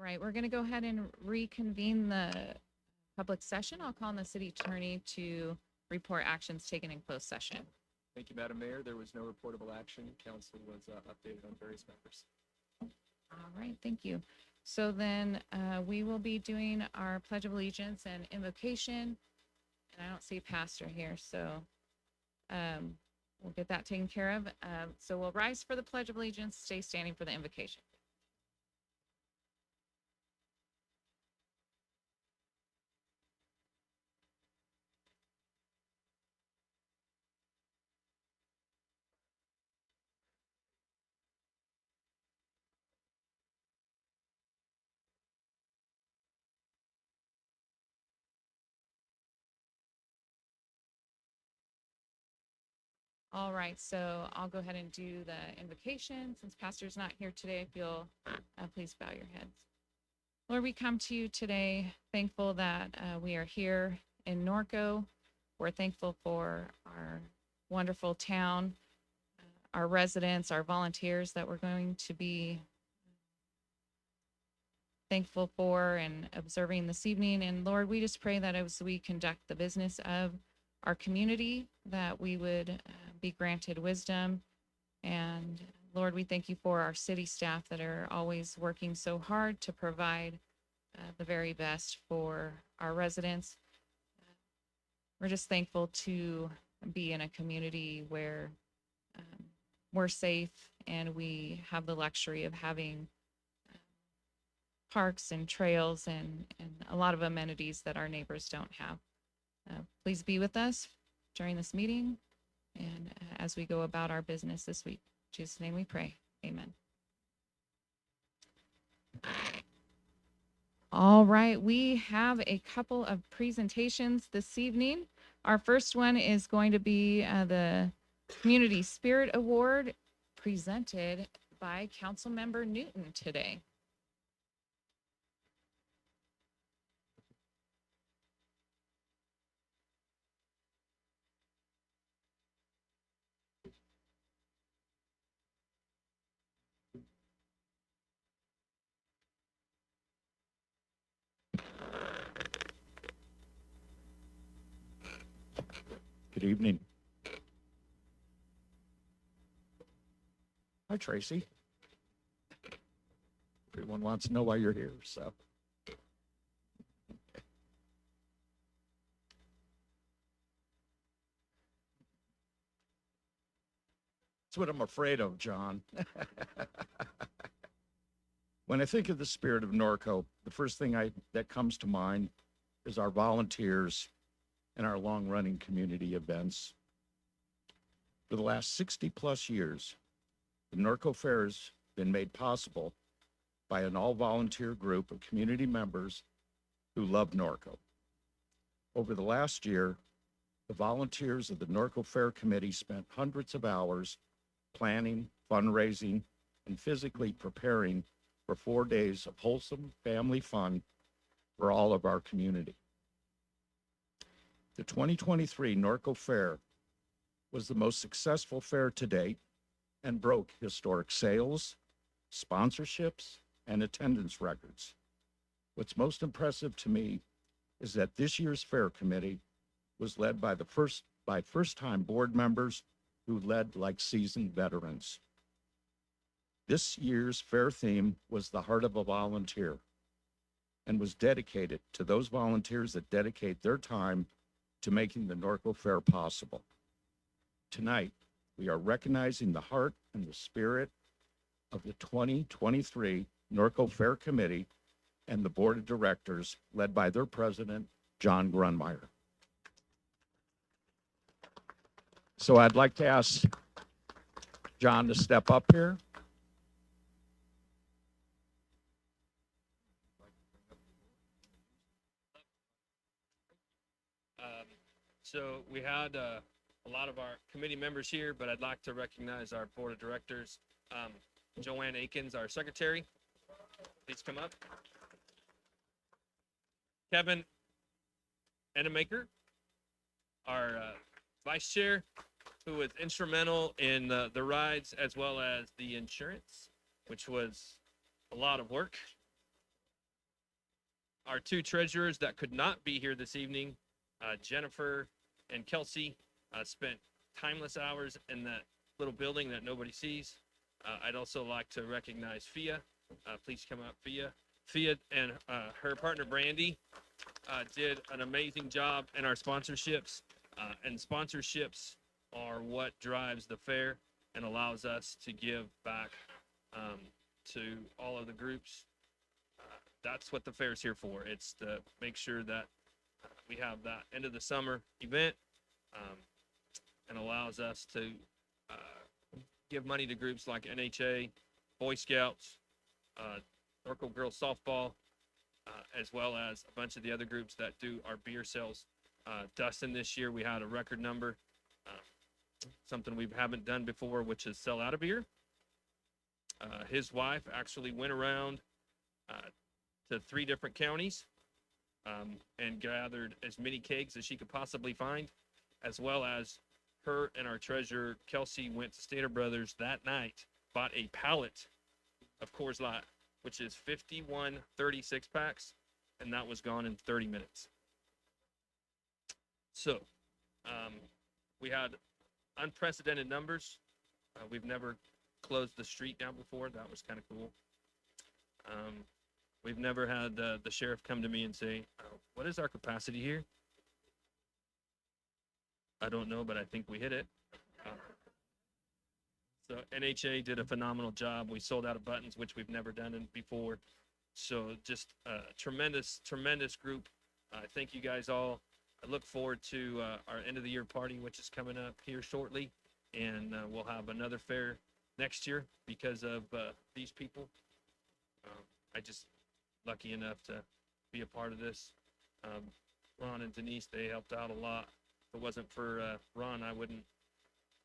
right, we're going to go ahead and reconvene the public session. I'll call on the city attorney to report actions taken in closed session. Thank you, Madam Mayor. There was no reportable action. Council was updated on various matters. All right, thank you. So then we will be doing our Pledge of Allegiance and invocation. And I don't see Pastor here, so we'll get that taken care of. So we'll rise for the Pledge of Allegiance, stay standing for the invocation. All right, so I'll go ahead and do the invocation. Since Pastor's not here today, if you'll please bow your heads. Lord, we come to you today thankful that we are here in Norco. We're thankful for our wonderful town, our residents, our volunteers that we're going to be thankful for and observing this evening. And Lord, we just pray that as we conduct the business of our community, that we would be granted wisdom. And Lord, we thank you for our city staff that are always working so hard to provide the very best for our residents. We're just thankful to be in a community where we're safe and we have the luxury of having parks and trails and a lot of amenities that our neighbors don't have. Please be with us during this meeting and as we go about our business this week. In Jesus' name we pray. Amen. All right, we have a couple of presentations this evening. Our first one is going to be the Community Spirit Award presented by Councilmember Newton today. Good evening. Hi, Tracy. Everyone wants to know why you're here, so. That's what I'm afraid of, John. When I think of the spirit of Norco, the first thing that comes to mind is our volunteers and our long-running community events. For the last 60-plus years, the Norco Fair has been made possible by an all-volunteer group of community members who love Norco. Over the last year, the volunteers of the Norco Fair Committee spent hundreds of hours planning, fundraising, and physically preparing for 4 days of wholesome family fun for all of our community. The 2023 Norco Fair was the most successful fair to date and broke historic sales, sponsorships, and attendance records. What's most impressive to me is that this year's fair committee was led by first-time board members who led like seasoned veterans. This year's fair theme was the heart of a volunteer and was dedicated to those volunteers that dedicate their time to making the Norco Fair possible. Tonight, we are recognizing the heart and the spirit of the 2023 Norco Fair Committee and the Board of Directors led by their president, John Grunmeyer. So I'd like to ask John to step up here. So we had a lot of our committee members here, but I'd like to recognize our board of directors. Joanne Akins, our secretary, please come up. Kevin Enemaker, our vice chair, who was instrumental in the rides as well as the insurance, which was a lot of work. our two treasurers that could not be here this evening, Jennifer and Kelsey, spent timeless hours in that little building that nobody sees. I'd also like to recognize Fia. Please come up, Fia. Fia and her partner Brandy did an amazing job in our sponsorships. And sponsorships are what drives the fair and allows us to give back to all of the groups. That's what the fair is here for. It's to make sure that we have that end of the summer event and allows us to give money to groups like NHA, Boy Scouts, Norco Girls Softball, as well as a bunch of the other groups that do our beer sales. Dustin, this year we had a record number, something we haven't done before, which is sell out of beer. His wife actually went around to 3 different counties and gathered as many kegs as she could possibly find, as well as her and our treasurer, Kelsey, went to Stater Brothers that night, bought a pallet of Coors Light, which is 51 36 packs, and that was gone in 30 minutes. So we had unprecedented numbers. We've never closed the street down before. That was kind of cool. We've never had the sheriff come to me and say, what is our capacity here? I don't know, but I think we hit it. So NHA did a phenomenal job. We sold out of buttons, which we've never done before. So just a tremendous, tremendous group. Thank you guys all. I look forward to our end of the year party, which is coming up here shortly. And we'll have another fair next year because of these people. I just lucky enough to be a part of this. Ron and Denise, they helped out a lot. If it wasn't for Ron, I wouldn't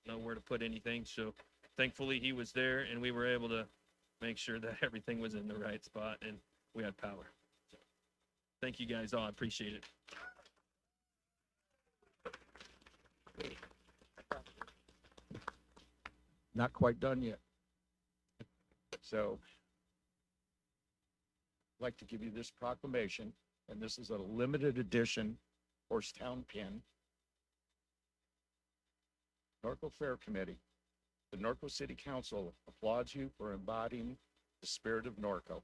know where to put anything. So thankfully he was there and we were able to make sure that everything was in the right spot and we had power. So thank you guys all. I appreciate it. Not quite done yet. So I'd like to give you this proclamation, and this is a limited edition Horsetown pin. Norco Fair Committee, the Norco City Council applauds you for embodying the spirit of Norco.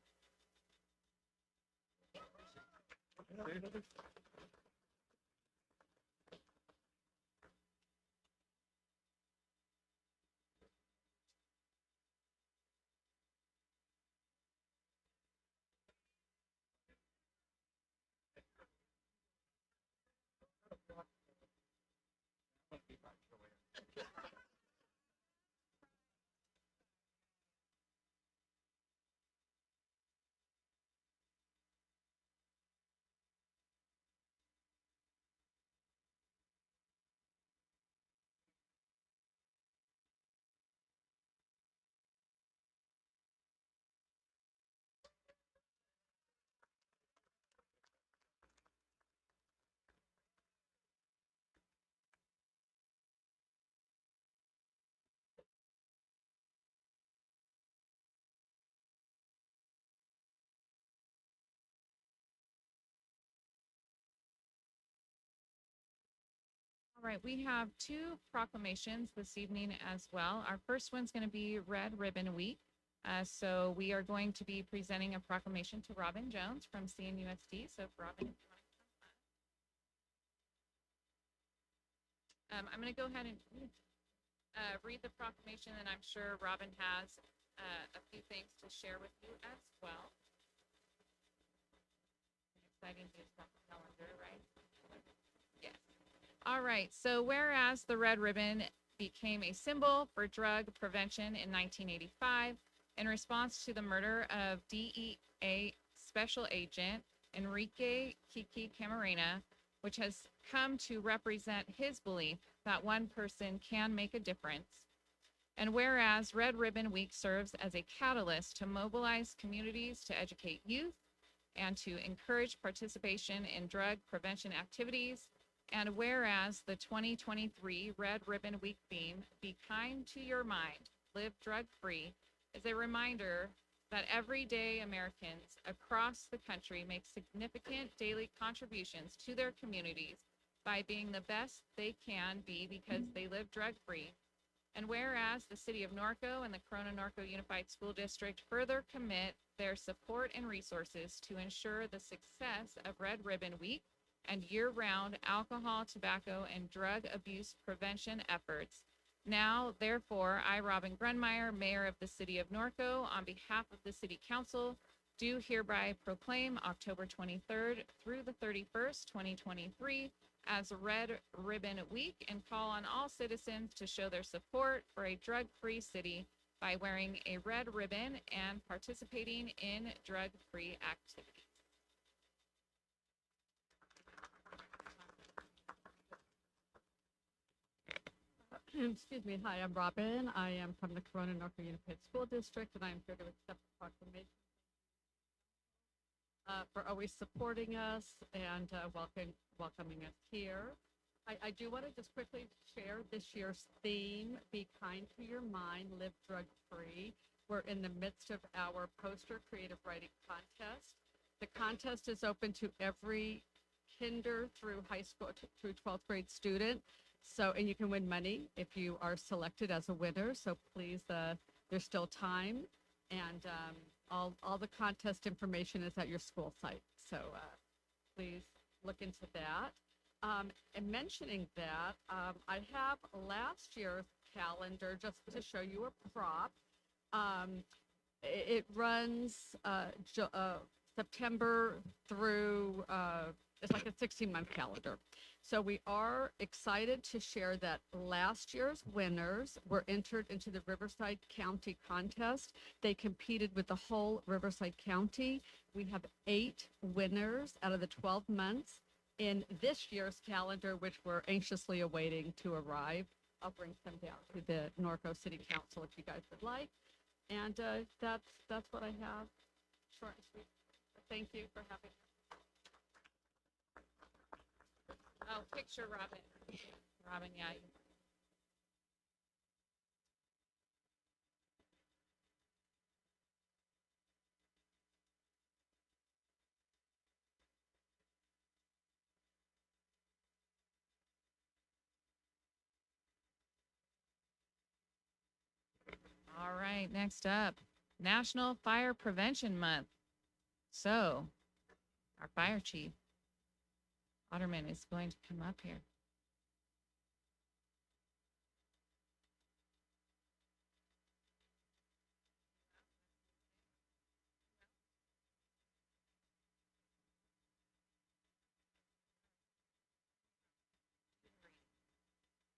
All right, we have 2 proclamations this evening as well. Our first one's going to be Red Ribbon Week. So we are going to be presenting a proclamation to Robin Jones from CNUSD. So if Robin, if you want to come up. I'm going to go ahead and read the proclamation, and I'm sure Robin has a few things to share with you as well. Exciting news from the calendar, right? Yes. All right, so whereas the red ribbon became a symbol for drug prevention in 1985 in response to the murder of DEA Special Agent Enrique Kiki Camarena, which has come to represent his belief that one person can make a difference. And whereas Red Ribbon Week serves as a catalyst to mobilize communities to educate youth and to encourage participation in drug prevention activities. And whereas the 2023 Red Ribbon Week theme, Be Kind to Your Mind, Live Drug Free, is a reminder that everyday Americans across the country make significant daily contributions to their communities by being the best they can be because they live drug-free. And whereas the City of Norco and the Corona Norco Unified School District further commit their support and resources to ensure the success of Red Ribbon Week and year-round alcohol, tobacco, and drug abuse prevention efforts. Now, therefore, I, Robin Grunmeyer, Mayor of the City of Norco, on behalf of the City Council, do hereby proclaim October 23rd through the 31st, 2023, as Red Ribbon Week and call on all citizens to show their support for a drug-free city by wearing a red ribbon and participating in drug-free activities. Excuse me. Hi, I'm Robin. I am from the Corona Norco Unified School District, and I am here to accept the proclamation for always supporting us and welcoming us here. I do want to just quickly share this year's theme, Be Kind to Your Mind, Live Drug-Free. We're in the midst of our poster creative writing contest. The contest is open to every kinder through high school through 12th grade student. So, and you can win money if you are selected as a winner. So please, there's still time. And all the contest information is at your school site. So please look into that. And mentioning that, I have last year's calendar just to show you a prop. It runs September through, it's like a 16-month calendar. So we are excited to share that last year's winners were entered into the Riverside County contest. They competed with the whole Riverside County. We have 8 winners out of the 12 months in this year's calendar, which we're anxiously awaiting to arrive. I'll bring some down to the Norco City Council if you guys would like. And that's what I have. Short and sweet. Thank you for having me. Oh, picture Robin. Robin, yeah. All right, next up, National Fire Prevention Month. So, our fire chief, Otterman, is going to come up here.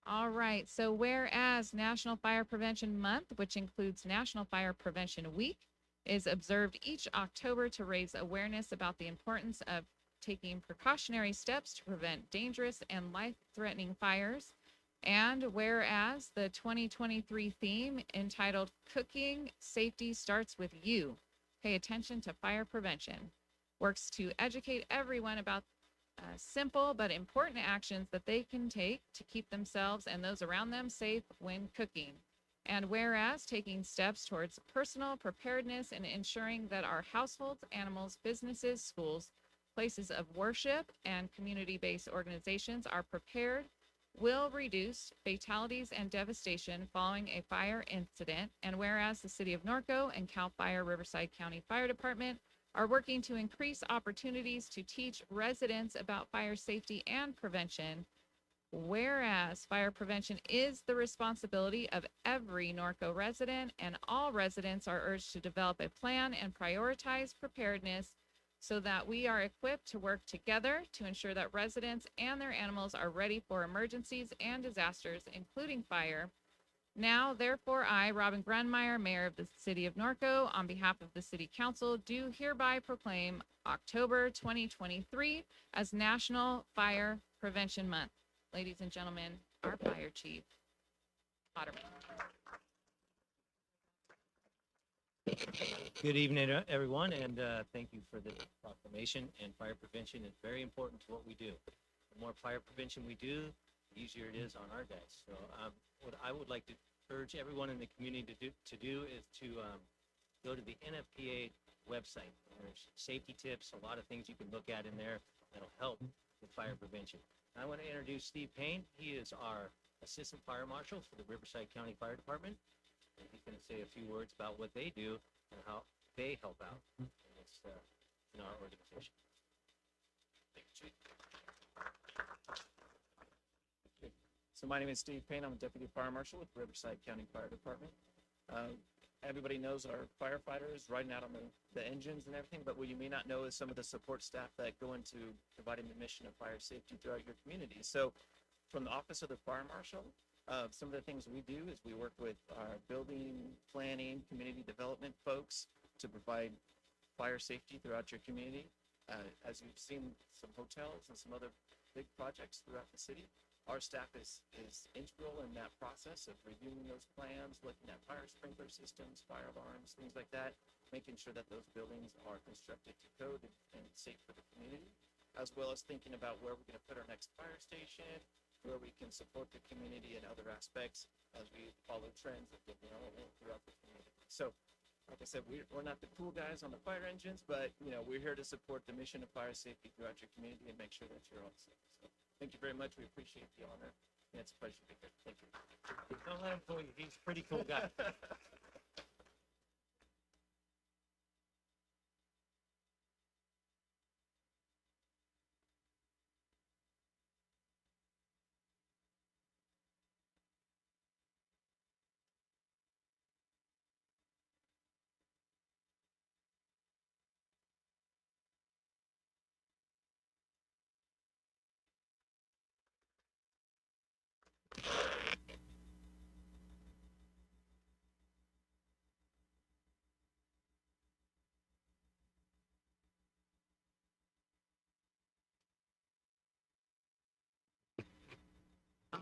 All right, so whereas National Fire Prevention Month, which includes National Fire Prevention Week, is observed each October to raise awareness about the importance of taking precautionary steps to prevent dangerous and life-threatening fires. And whereas the 2023 theme entitled Cooking Safety Starts With You, Pay Attention to Fire Prevention, works to educate everyone about simple but important actions that they can take to keep themselves and those around them safe when cooking. And whereas taking steps towards personal preparedness and ensuring that our households, animals, businesses, schools, places of worship, and community-based organizations are prepared will reduce fatalities and devastation following a fire incident. And whereas the City of Norco and CAL FIRE Riverside County Fire Department are working to increase opportunities to teach residents about fire safety and prevention, whereas fire prevention is the responsibility of every Norco resident, and all residents are urged to develop a plan and prioritize preparedness so that we are equipped to work together to ensure that residents and their animals are ready for emergencies and disasters, including fire. Now, therefore, I, Robin Grunmeyer, Mayor of the City of Norco, on behalf of the City Council, do hereby proclaim October 2023 as National Fire Prevention Month. Ladies and gentlemen, our Fire Chief, Otterman. Good evening, everyone, and thank you for the proclamation. And fire prevention is very important to what we do. The more fire prevention we do, the easier it is on our guys. So what I would like to urge everyone in the community to do is to go to the NFPA website. There's safety tips, a lot of things you can look at in there that'll help with fire prevention. I want to introduce Steve Payne. He is our Assistant Fire Marshal for the Riverside County Fire Department. And he's going to say a few words about what they do and how they help out in our organization. Thank you, Chief. So my name is Steve Payne. I'm a Deputy Fire Marshal with Riverside County Fire Department. Everybody knows our firefighters riding out on the engines and everything, but what you may not know is some of the support staff that go into providing the mission of fire safety throughout your community. So from the Office of the Fire Marshal, some of the things we do is we work with our building, planning, community development folks to provide fire safety throughout your community. As you've seen some hotels and some other big projects throughout the city, our staff is integral in that process of reviewing those plans, looking at fire sprinkler systems, fire alarms, things like that, making sure that those buildings are constructed to code and safe for the community, as well as thinking about where we're going to put our next fire station, where we can support the community in other aspects as we follow trends of development throughout the community. So, like I said, we're not the cool guys on the fire engines, but we're here to support the mission of fire safety throughout your community and make sure that you're all safe. So, thank you very much. We appreciate the honor. And it's a pleasure to be here. Thank you. Don't let him fool you. He's a pretty cool guy.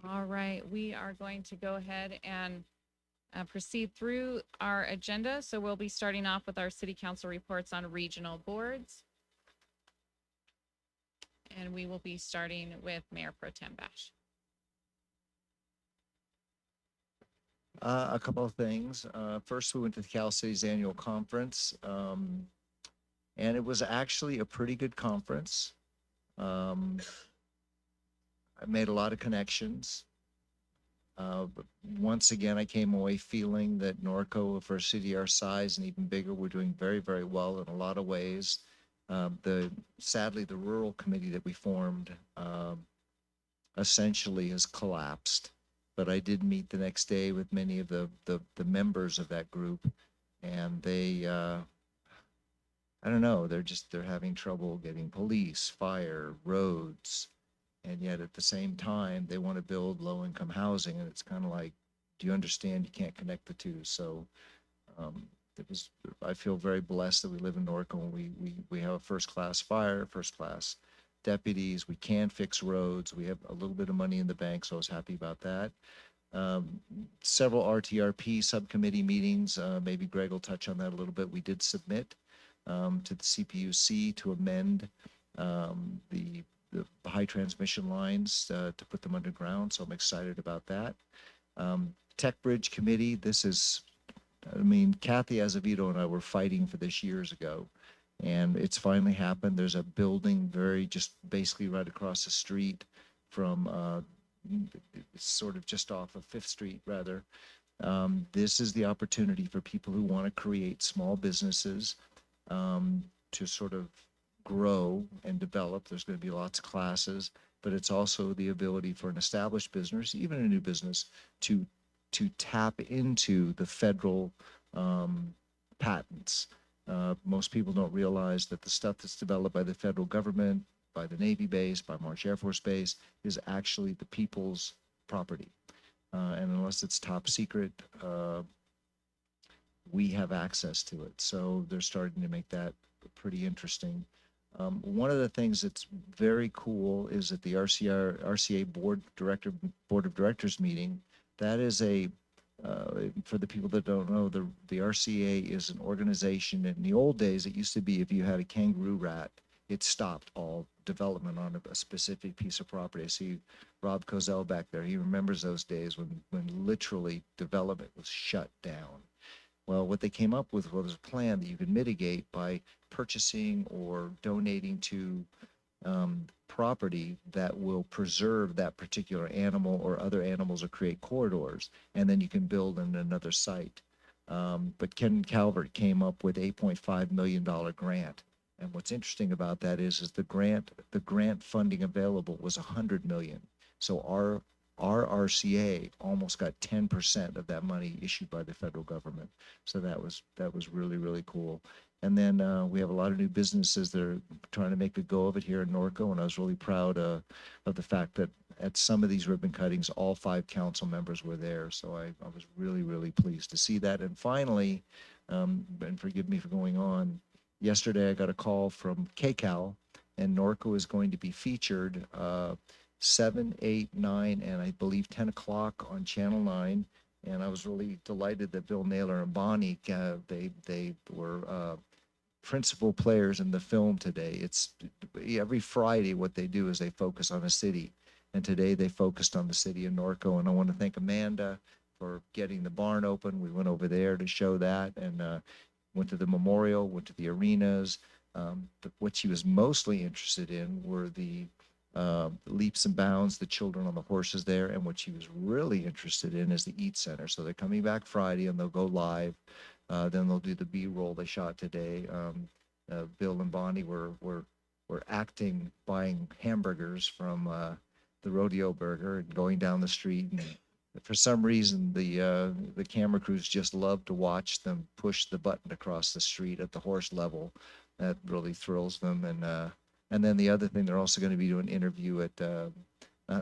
All right, we are going to go ahead and proceed through our agenda. So we'll be starting off with our city council reports on regional boards. And we will be starting with Mayor Pro Tem Bash. A couple of things. First, we went to the Cal Cities Annual Conference, and it was actually a pretty good conference. I made a lot of connections. But once again, I came away feeling that Norco, for a city our size and even bigger, we're doing very, very well in a lot of ways. Sadly, the rural committee that we formed essentially has collapsed. But I did meet the next day with many of the members of that group, and they, I don't know, they're having trouble getting police, fire, roads, and yet at the same time, they want to build low-income housing, and it's kind of like, do you understand? You can't connect the two. So I feel very blessed that we live in Norco, and we have a first-class fire, first-class deputies. We can fix roads. We have a little bit of money in the bank, so I was happy about that. Several RTRP subcommittee meetings. Maybe Greg will touch on that a little bit. We did submit to the CPUC to amend the high transmission lines to put them underground. So I'm excited about that. Tech Bridge Committee. This is, Kathy Azevedo and I were fighting for this years ago, and it's finally happened. There's a building just basically right across the street from sort of just off of 5th Street rather. This is the opportunity for people who want to create small businesses to sort of grow and develop. There's going to be lots of classes, but it's also the ability for an established business, even a new business, to tap into the federal patents. Most people don't realize that the stuff that's developed by the federal government, by the Navy base, by Marsh Air Force Base, is actually the people's property. And unless it's top secret, we have access to it. So they're starting to make that pretty interesting. One of the things that's very cool is at the RCA Board of Directors meeting. That is for the people that don't know, the RCA is an organization. In the old days, it used to be if you had a kangaroo rat, it stopped all development on a specific piece of property. I see Rob Cozell back there. He remembers those days when literally development was shut down. Well, what they came up with was a plan that you could mitigate by purchasing or donating to property that will preserve that particular animal or other animals or create corridors, and then you can build in another site. But Ken Calvert came up with $8.5 million grant. And what's interesting about that is the grant funding available was 100 million. So our RCA almost got 10% of that money issued by the federal government. So that was really, really cool. And then we have a lot of new businesses that are trying to make a go of it here in Norco. And I was really proud of the fact that at some of these ribbon cuttings, all 5 council members were there. So I was really, really pleased to see that. And finally, and forgive me for going on, yesterday I got a call from KCAL, and Norco is going to be featured 7, 8, 9, and I believe 10 o'clock on Channel 9. And I was really delighted that Bill Naylor and Bonnie, they were principal players in the film today. It's every Friday what they do is they focus on a city. And today they focused on the city of Norco. And I want to thank Amanda for getting the barn open. We went over there to show that, and went to the memorial, went to the arenas. What she was mostly interested in were the leaps and bounds, the children on the horses there. And what she was really interested in is the Eat Center. So they're coming back Friday and they'll go live. Then they'll do the B-roll they shot today. Bill and Bonnie were acting, buying hamburgers from the Rodeo Burger and going down the street. And for some reason, the camera crews just love to watch them push the button across the street at the horse level. That really thrills them. And then the other thing, they're also going to be doing an interview at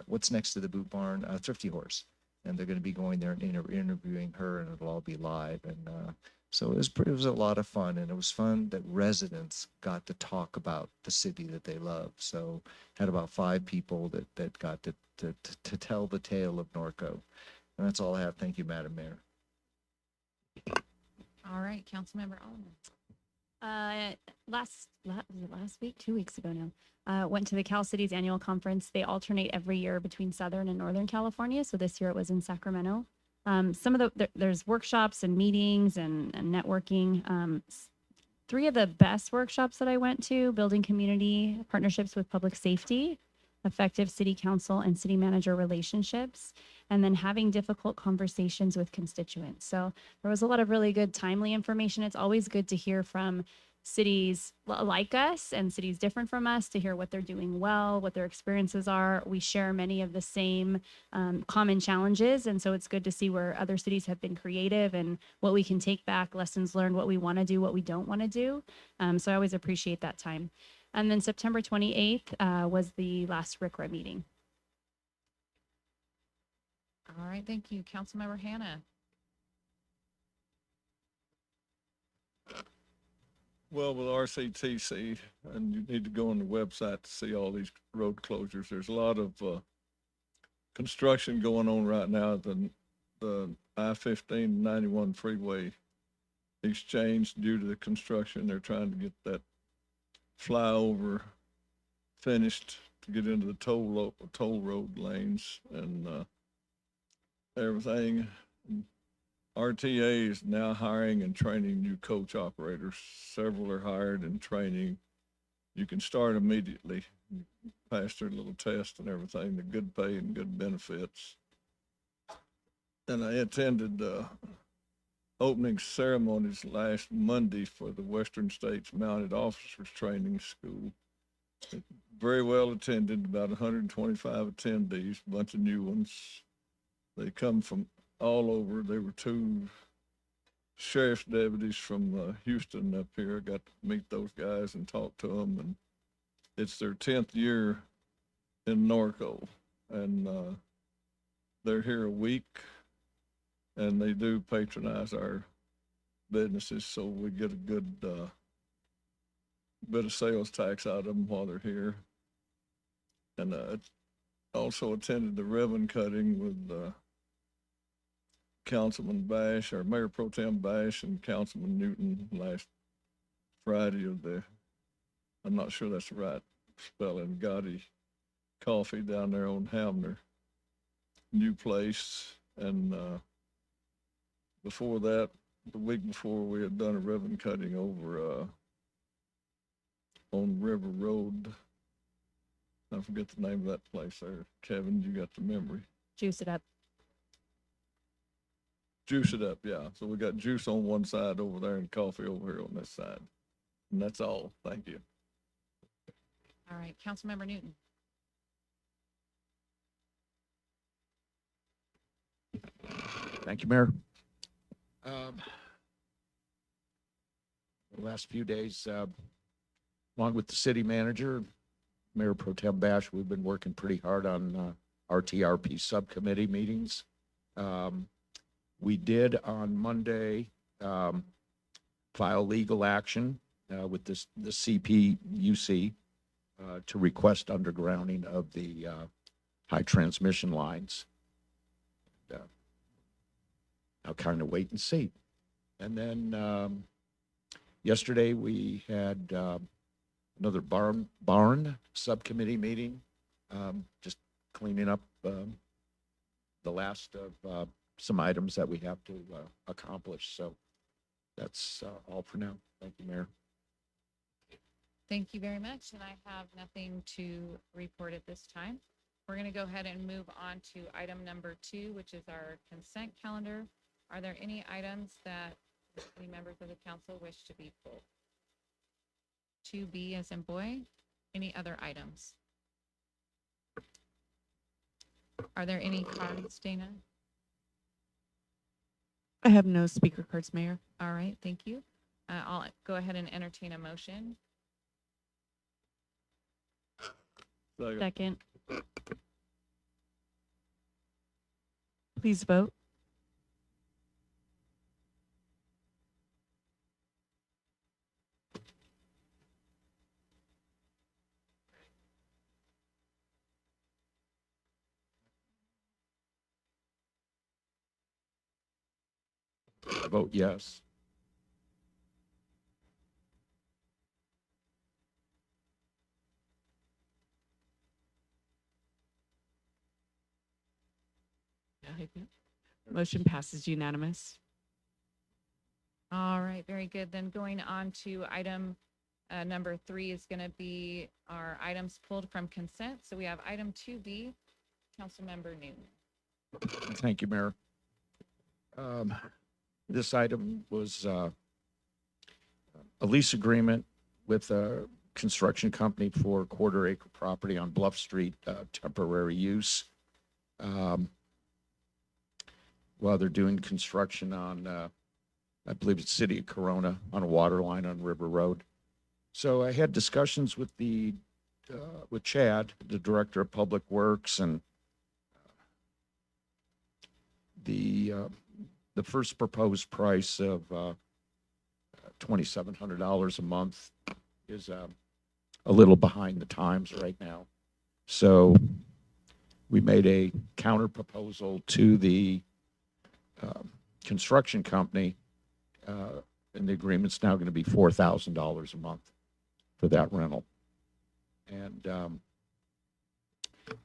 what's next to the boot barn, Thrifty Horse, and they're going to be going there and interviewing her, and it'll all be live. And so it was a lot of fun, and it was fun that residents got to talk about the city that they love. So had about 5 people that got to tell the tale of Norco. And that's all I have. Thank you, Madam Mayor. All right, Councilmember Allen. Was it last week, 2 weeks ago now, went to the Cal Cities annual conference. They alternate every year between Southern and Northern California. So this year it was in Sacramento. Some of there's workshops and meetings and networking. 3 of the best workshops that I went to: building community partnerships with public safety, effective city council and city manager relationships, and then having difficult conversations with constituents. So there was a lot of really good timely information. It's always good to hear from cities like us and cities different from us, to hear what they're doing well, what their experiences are. We share many of the same common challenges. And so it's good to see where other cities have been creative and what we can take back, lessons learned, what we want to do, what we don't want to do. So I always appreciate that time. And then September 28th was the last RCRA meeting. All right, thank you. Councilmember Hannah. Well, with RCTC, and you need to go on the website to see all these road closures. There's a lot of construction going on right now at the I-15 91 freeway exchange. Due to the construction, they're trying to get that flyover finished to get into the toll road lanes and everything. RTA is now hiring and training new coach operators. Several are hired and training. You can start immediately, pass their little test and everything, the good pay and good benefits. And I attended opening ceremonies last Monday for the Western States Mounted Officers Training School. Very well attended, about 125 attendees, a bunch of new ones. They come from all over. There were 2 sheriff's deputies from Houston up here. I got to meet those guys and talk to them, and it's their 10th year in Norco, and they're here a week, and they do patronize our businesses, so we get a good bit of sales tax out of them while they're here. And also attended the ribbon cutting with Councilman Bash, or Mayor Pro Tem Bash, and Councilman Newton last Friday of the, I'm not sure that's the right spelling, Gotti Coffee down there on Hamner, new place. And before that, the week before, we had done a ribbon cutting over, on River Road. I forget the name of that place there. Kevin, you got the memory. Juice it up. Juice it up, yeah. So we got juice on one side over there and coffee over here on this side. And that's all. Thank you. All right, Councilmember Newton. Thank you, Mayor. The last few days, along with the city manager, Mayor Pro Tem Bash, we've been working pretty hard on RTRP subcommittee meetings. We did on Monday file legal action with the CPUC to request undergrounding of the high transmission lines. I'll kind of wait and see. And then yesterday we had another barn subcommittee meeting, just cleaning up the last of some items that we have to accomplish. So that's all for now. Thank you, Mayor. Thank you very much, and I have nothing to report at this time. We're going to go ahead and move on to item number 2, which is our consent calendar. Are there any items that any members of the council wish to be pulled? 2B as in boy. Any other items? Are there any cards, Dana? I have no speaker cards, Mayor. All right, thank you. I'll go ahead and entertain a motion. Second. Please vote. I vote yes. Motion passes unanimous. All right, very good. Then going on to item number 3 is going to be our items pulled from consent. So we have item 2B, Councilmember Newton. Thank you, Mayor. This item was a lease agreement with a construction company for quarter-acre property on Bluff Street, temporary use. While they're doing construction on, I believe it's City of Corona, on a water line on River Road. So I had discussions with with Chad, the Director of Public Works, and the first proposed price of $2,700 a month is a little behind the times right now. So we made a counter proposal to the construction company, and the agreement's now going to be $4,000 a month for that rental. And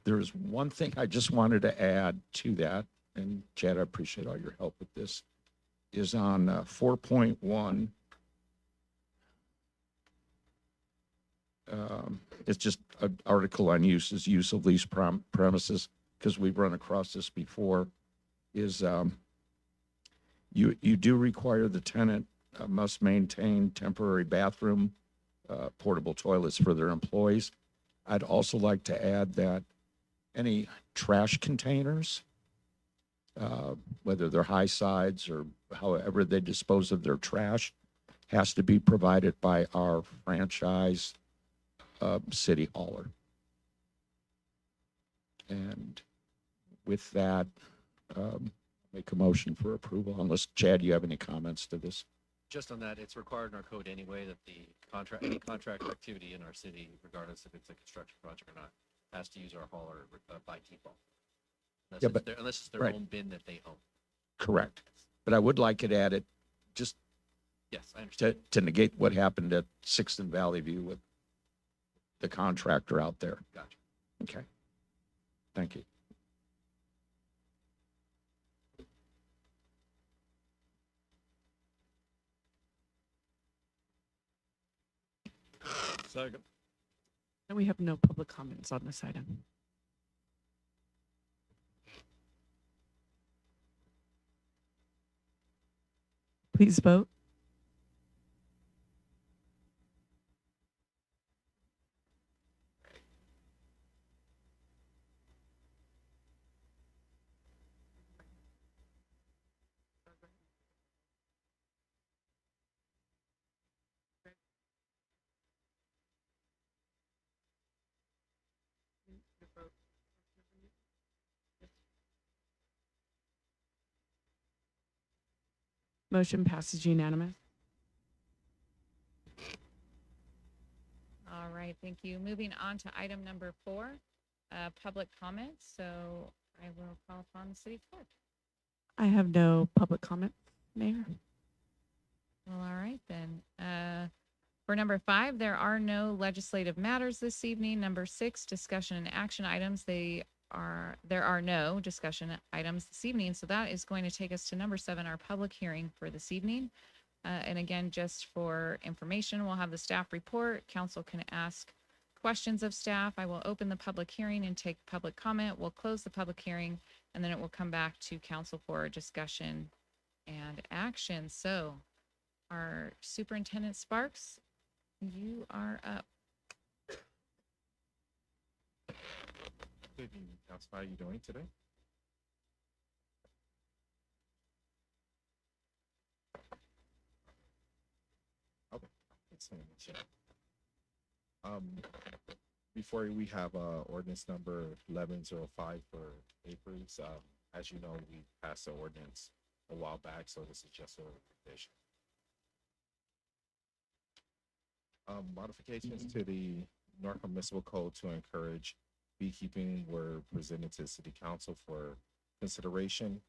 there's one thing I just wanted to add to that, and Chad, I appreciate all your help with this, is on 4.1. It's just an article on use of lease premises, because we've run across this before, is you do require the tenant must maintain temporary bathroom, portable toilets for their employees. I'd also like to add that any trash containers, whether they're high sides or however they dispose of their trash, has to be provided by our franchise city hauler. And with that, make a motion for approval, unless, Chad, you have any comments to this? Just on that, it's required in our code anyway that any contract activity in our city, regardless if it's a construction project or not, has to use our hauler by default. Unless it's their right. own bin that they own. Correct. But I would like it added, just Yes, I understand. to negate what happened at 6th and Valley View with the contractor out there. Gotcha. Okay. Thank you. Second. And we have no public comments on this item. Please vote. Motion passes unanimous. All right, thank you. Moving on to item number 4, public comments. So I will call upon the city clerk. I have no public comment, Mayor. Well, all right then. For number 5, there are no legislative matters this evening. Number 6, discussion and action items. There are no discussion items this evening. So that is going to take us to number 7, our public hearing for this evening. And again, just for information, we'll have the staff report. Council can ask questions of staff. I will open the public hearing and take public comment. We'll close the public hearing, and then it will come back to council for discussion and action. So our Superintendent Sparks, you are up. Good evening, Council. How are you doing today? Okay. Excellent. Before we have ordinance number 1105 for Apiaries. As you know, we passed the ordinance a while back, so this is just a revision. Modifications to the Norco Municipal Code to encourage beekeeping were presented to City Council for consideration,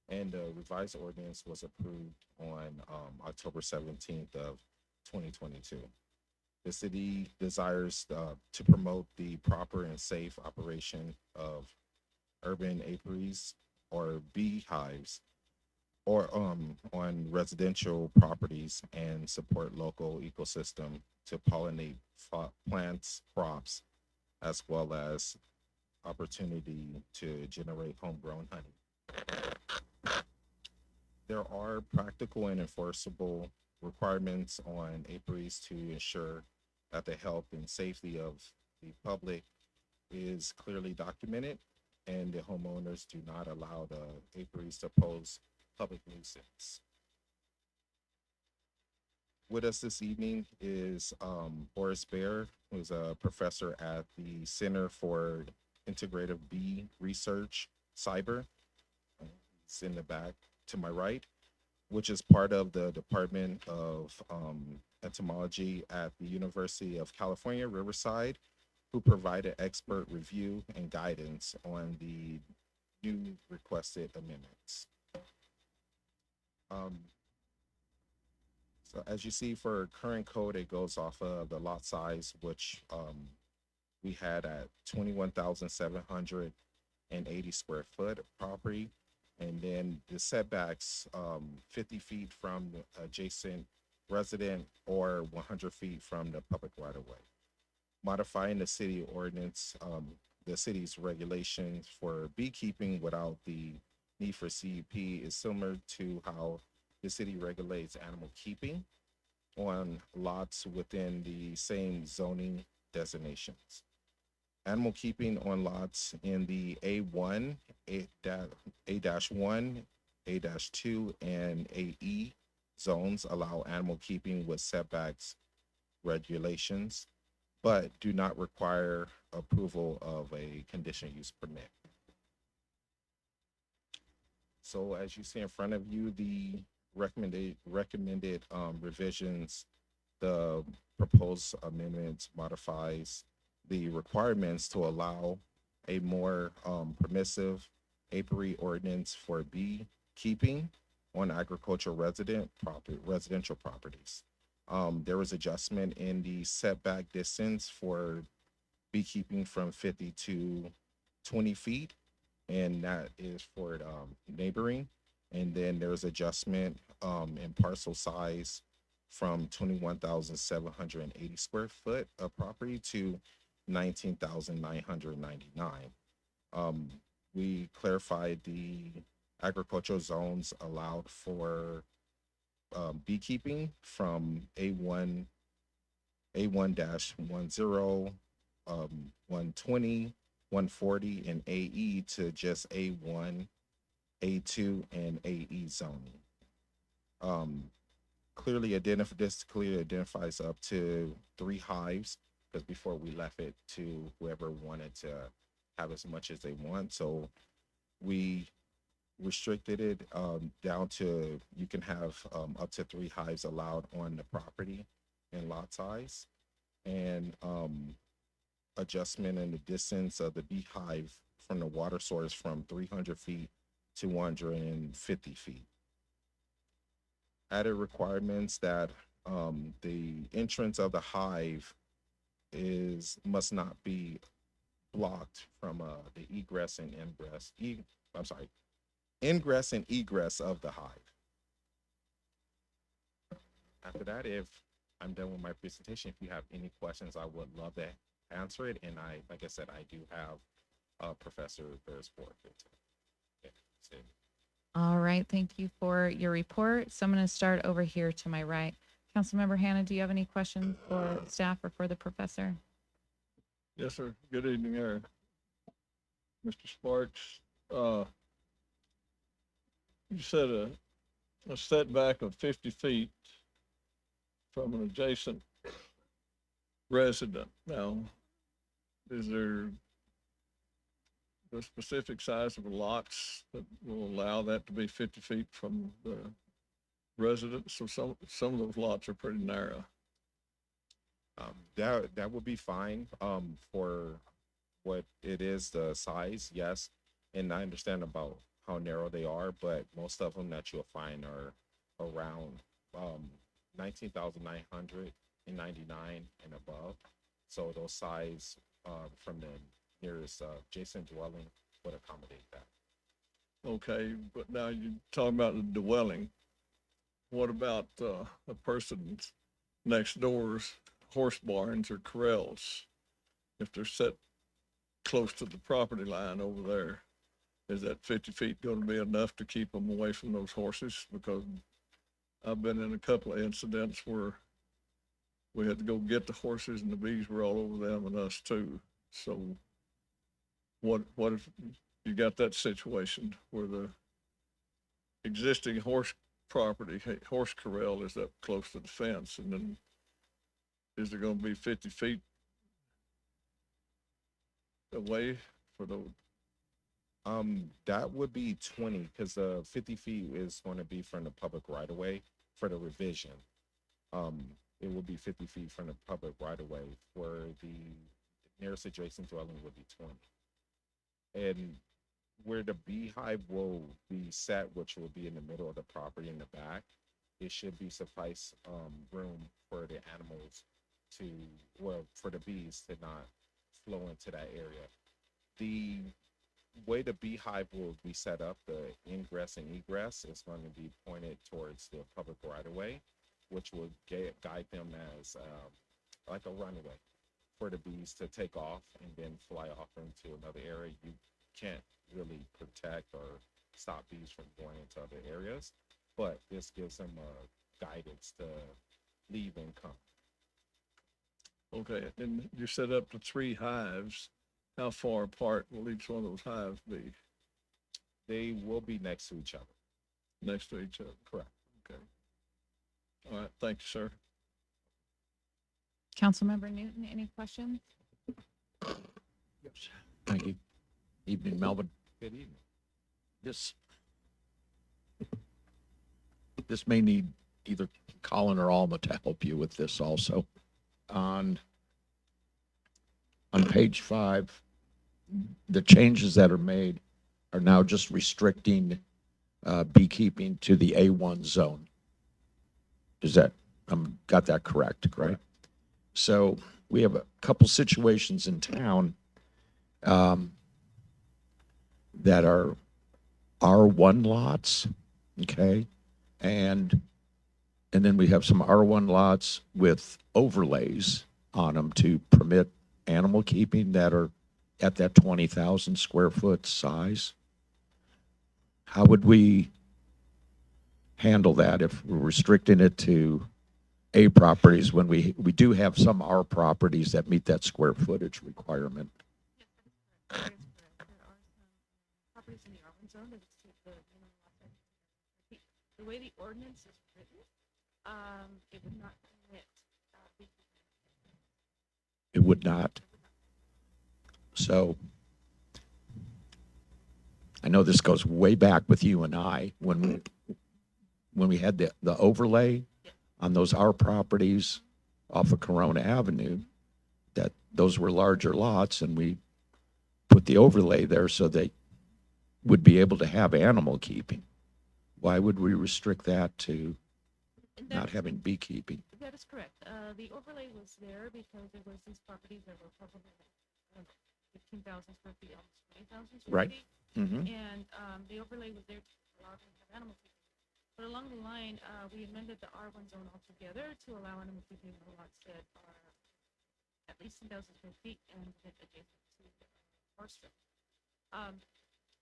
and the revised ordinance was approved on October 17th of 2022. The city desires to promote the proper and safe operation of urban apiaries or beehives or on residential properties and support local ecosystem to pollinate plants, crops, as well as opportunity to generate homegrown honey. There are practical and enforceable requirements on apiaries to ensure that the health and safety of the public is clearly documented and the homeowners do not allow the apiaries to pose public nuisance. With us this evening is Boris Baer, who's a professor at the Center for Integrative Bee Research, Cyber. He's in the back to my right, which is part of the Department of Entomology at the University of California, Riverside, who provided expert review and guidance on the new requested amendments. So as you see for current code, it goes off of the lot size, which we had at 21,780 square foot property. And then the setbacks, 50 feet from the adjacent resident or 100 feet from the public right of way. Modifying the city ordinance, the city's regulations for beekeeping without the need for CUP is similar to how the city regulates animal keeping on lots within the same zoning designations. Animal keeping on lots in the A1, A-1, A-2, and AE zones allow animal keeping with setbacks regulations, but do not require approval of a conditional use permit. So as you see in front of you, the recommended revisions, the proposed amendments modifies the requirements to allow a more permissive apiary ordinance for beekeeping on agricultural residential properties. There was adjustment in the setback distance for beekeeping from 50 to 20 feet, and that is for neighboring. And then there's adjustment in parcel size from 21,780 square foot of property to 19,999. We clarified the agricultural zones allowed for beekeeping from A1, A1-10, 120, 140, and AE to just A1, A2, and AE zoning. This clearly identifies up to 3 hives, because before we left it to whoever wanted to have as much as they want. So we restricted it down to you can have up to 3 hives allowed on the property in lot size, and adjustment in the distance of the beehive from the water source from 300 feet to 150 feet. Added requirements that the entrance of the hive must not be blocked from the egress and ingress. Ingress and egress of the hive. After that, if I'm done with my presentation, if you have any questions, I would love to answer it. And like I said, I do have Professor Beresford. All right, thank you for your report. So I'm going to start over here to my right. Councilmember Hannah, do you have any questions for staff or for the professor? Yes, sir. Good evening, Aaron. Mr. Sparks, you said a setback of 50 feet from an adjacent resident. Now, is there the specific size of the lots that will allow that to be 50 feet from the residence? So some of those lots are pretty narrow. That would be fine for what it is, the size, yes. And I understand about how narrow they are, but most of them that you'll find are around 19,999 and above. So those size from the nearest adjacent dwelling would accommodate that. Okay, but now you're talking about the dwelling. What about a person's next door's horse barns or corrals? If they're set close to the property line over there, is that 50 feet going to be enough to keep them away from those horses? Because I've been in a couple of incidents where we had to go get the horses and the bees were all over them and us too. So what if you got that situation where the existing horse property, horse corral is up close to the fence, and then is there going to be 50 feet away for the? That would be 20, because the 50 feet is going to be from the public right of way for the revision. It will be 50 feet from the public right of way. For the nearest adjacent dwelling would be 20. And where the beehive will be set, which will be in the middle of the property in the back, it should be suffice room for the animals to, well, for the bees to not flow into that area. The way the beehive will be set up, the ingress and egress is going to be pointed towards the public right of way, which will guide them as like a runway for the bees to take off and then fly off into another area. You can't really protect or stop bees from going into other areas, but this gives them guidance to leave and come. Okay, and you set up the 3 hives. How far apart will each one of those hives be? They will be next to each other. Next to each other? Correct. Okay. All right, thank you, sir. Councilmember Newton, any questions? Yes. Thank you. Evening, Melvin. Good evening. This may need either Colin or Alma to help you with this also. On page 5, the changes that are made are now just restricting beekeeping to the A1 zone. Is that, got that correct, right? So we have a couple situations in town that are R1 lots, okay? And And then we have some R1 lots with overlays on them to permit animal keeping that are at that 20,000 square foot size. How would we handle that if we're restricting it to A properties when we do have some R properties that meet that square footage requirement? That is correct. There are some properties in the urban zone that exceed the minimum lot size. The way the ordinance is written, it would not permit, It would not. So I know this goes way back with you and I when we had the overlay on those R properties off of Corona Avenue, that those were larger lots, and we put the overlay there so they would be able to have animal keeping. Why would we restrict that to and not having beekeeping? that is correct. The overlay was there because there was these properties that were probably 15,000 square feet, almost 20,000 square Right. feet. Mm-hmm. And the overlay was there to allow them to have animal keeping. But along the line, we amended the R1 zone altogether to allow animal keeping on lots that are at least 10,000 square feet and then adjacent to the forest strip.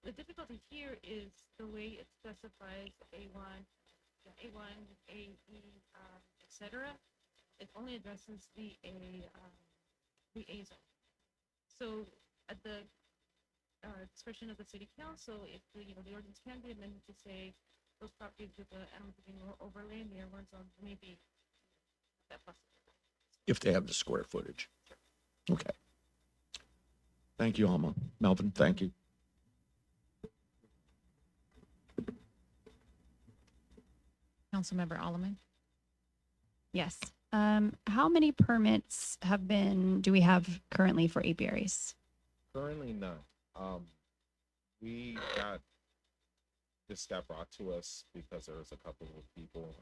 The difficulty here is the way it specifies A1, AE, etc. It only addresses the A zone. So at the discretion of the city council, if the ordinance can be amended to say those properties with the animal keeping overlay in the R1 zone may be that possibility. If they have the square footage. Okay. Thank you, Alma. Melvin, thank you. Councilmember Alleman. Yes. How many permits do we have currently for apiaries? Currently none. We got this got brought to us because there was a couple of people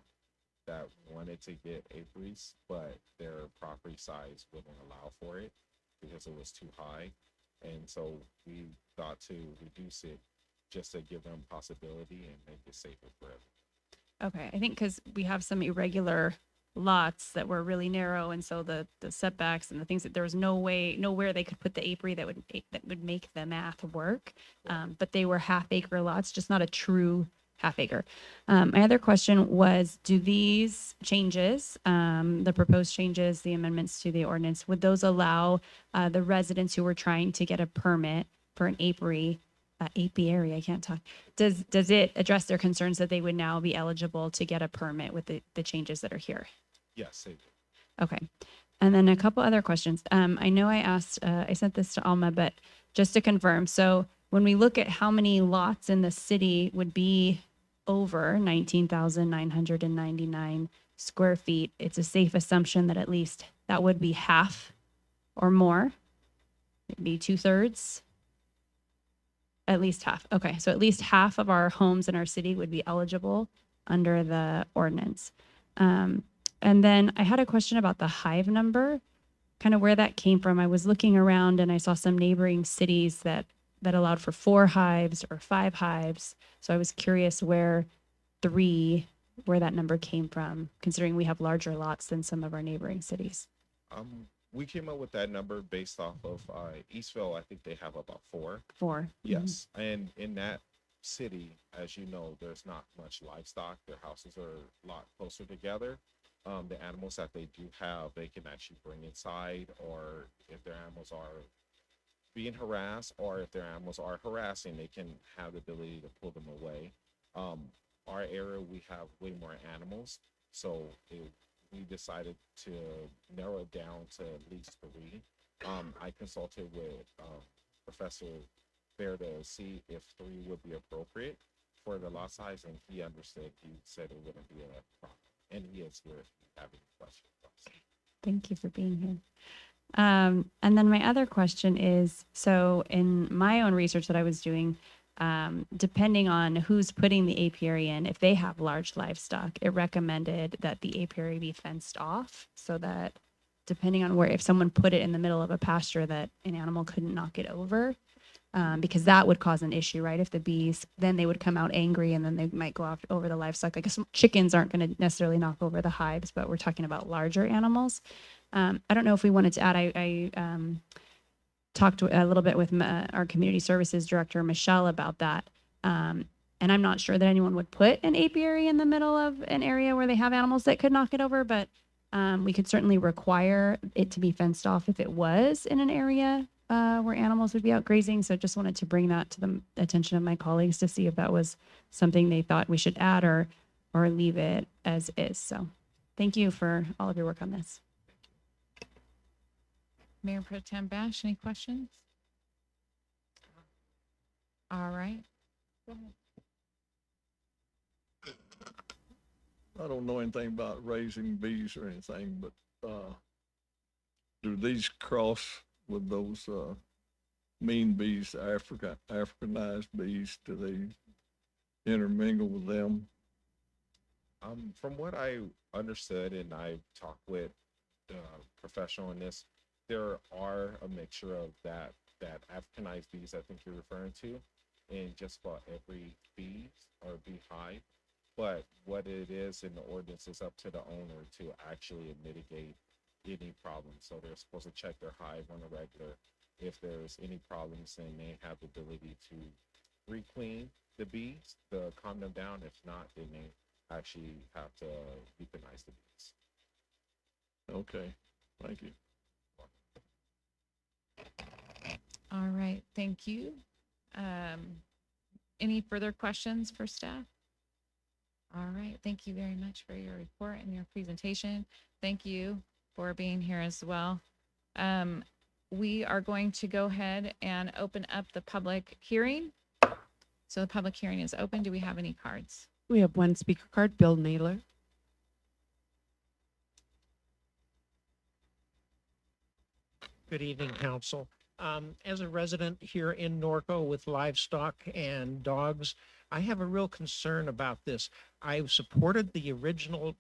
that wanted to get apiaries, but their property size wouldn't allow for it because it was too high. And so we thought to reduce it just to give them possibility and make it safer for everyone. Okay, I think because we have some irregular lots that were really narrow, and so the setbacks and the things that there was nowhere they could put the apiary that would make the math work. But they were half acre lots, just not a true half acre. My other question was, do these changes, the proposed changes, the amendments to the ordinance, would those allow the residents who were trying to get a permit for an apiary, I can't talk. Does it address their concerns that they would now be eligible to get a permit with the changes that are here? Yes, they do. Okay. And then a couple other questions. I know I sent this to Alma, but just to confirm, so when we look at how many lots in the city would be over 19,999 square feet, it's a safe assumption that at least that would be half or more, maybe 2/3. At least half. Okay, so at least half of our homes in our city would be eligible under the ordinance. And then I had a question about the hive number, kind of where that came from. I was looking around and I saw some neighboring cities that allowed for 4 hives or 5 hives. So I was curious where that number came from, considering we have larger lots than some of our neighboring cities. We came up with that number based off of Eastville. I think they have about 4. 4. Yes. And in that city, as you know, there's not much livestock. Their houses are a lot closer together. The animals that they do have, they can actually bring inside, or if their animals are being harassed, or if their animals are harassing, they can have the ability to pull them away. Our area, we have way more animals, so we decided to narrow it down to at least 3. I consulted with Professor Fair to see if 3 would be appropriate for the lot size, and he understood. He said it wouldn't be a problem, and he is here if you have any questions. Thank you for being here. And then my other question is, so in my own research that I was doing, depending on who's putting the apiary in, if they have large livestock, it recommended that the apiary be fenced off so that depending on if someone put it in the middle of a pasture, that an animal couldn't knock it over. because that would cause an issue, right? If the bees, then they would come out angry and then they might go off over the livestock. Like chickens aren't going to necessarily knock over the hives, but we're talking about larger animals. I don't know if we wanted to add, I talked a little bit with our community services director, Michelle, about that. And I'm not sure that anyone would put an apiary in the middle of an area where they have animals that could knock it over, but we could certainly require it to be fenced off if it was in an area where animals would be out grazing. So just wanted to bring that to the attention of my colleagues to see if that was something they thought we should add or leave it as is. So thank you for all of your work on this. Mayor Pro Tem Bash, any questions? All right. Go ahead. I don't know anything about raising bees or anything, but, do these cross with those, mean bees, Africanized bees? Do they intermingle with them? From what I understood, and I've talked with professional in this, there are a mixture of that Africanized bees I think you're referring to in just about every bees or beehive. But what it is in the ordinance is up to the owner to actually mitigate any problems. So they're supposed to check their hive on a regular. If there's any problems, then they have the ability to re-clean the bees to calm them down. If not, then they actually have to euthanize the bees. Okay, thank you. All right, thank you. Any further questions for staff? All right, thank you very much for your report and your presentation. Thank you for being here as well. We are going to go ahead and open up the public hearing. So the public hearing is open. Do we have any cards? We have one speaker card, Bill Naylor. Good evening, Council. As a resident here in Norco with livestock and dogs, I have a real concern about this. I've supported the original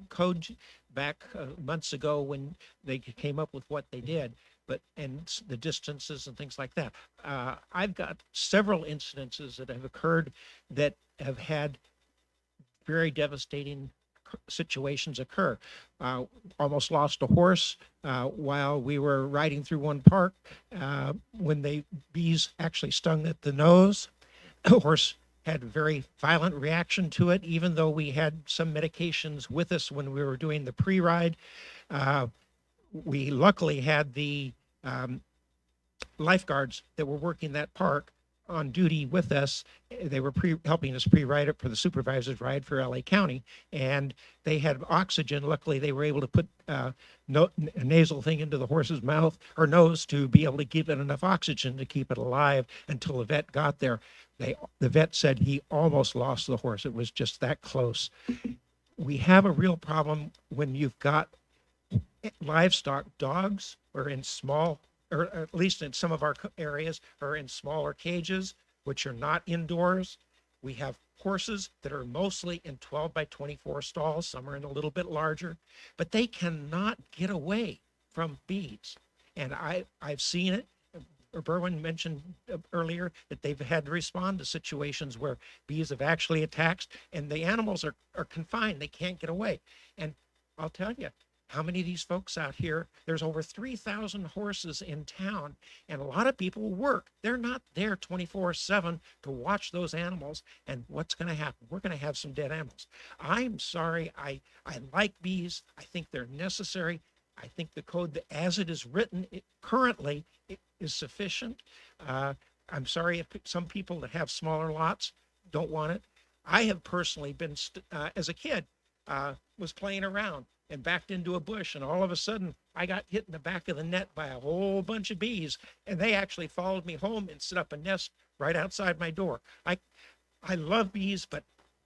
code back months ago when they came up with what they did, and the distances and things like that. I've got several incidences that have occurred that have had very devastating situations occur. Almost lost a horse while we were riding through one park when the bees actually stung at the nose. The horse had a very violent reaction to it, even though we had some medications with us when we were doing the pre-ride. We luckily had the lifeguards that were working that park on duty with us. They were helping us pre-ride it for the supervisor's ride for LA County, and they had oxygen. Luckily, they were able to put a nasal thing into the horse's mouth or nose to be able to give it enough oxygen to keep it alive until the vet got there. The vet said he almost lost the horse. It was just that close. We have a real problem when you've got livestock. Dogs are in small, or at least in some of our areas, are in smaller cages, which are not indoors. We have horses that are mostly in 12 by 24 stalls. Some are in a little bit larger, but they cannot get away from bees. And I've seen it. Berwin mentioned earlier that they've had to respond to situations where bees have actually attacked and the animals are confined. They can't get away. And I'll tell you, how many of these folks out here, there's over 3,000 horses in town, and a lot of people work. They're not there 24/7 to watch those animals. And what's going to happen? We're going to have some dead animals. I'm sorry. I like bees. I think they're necessary. I think the code, as it is written currently, it is sufficient. I'm sorry if some people that have smaller lots don't want it. I have personally been, as a kid, was playing around and backed into a bush, and all of a sudden I got hit in the back of the net by a whole bunch of bees, and they actually followed me home and set up a nest right outside my door. I love bees, but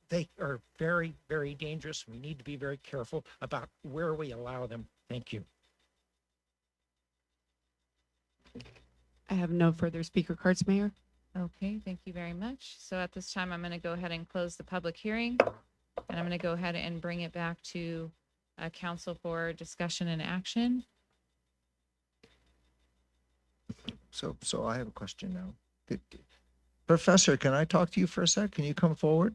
they are very, very dangerous. We need to be very careful about where we allow them. Thank you. I have no further speaker cards, Mayor. Okay, thank you very much. So at this time, I'm going to go ahead and close the public hearing, and I'm going to go ahead and bring it back to council for discussion and action. So I have a question now. Professor, can I talk to you for a sec? Can you come forward?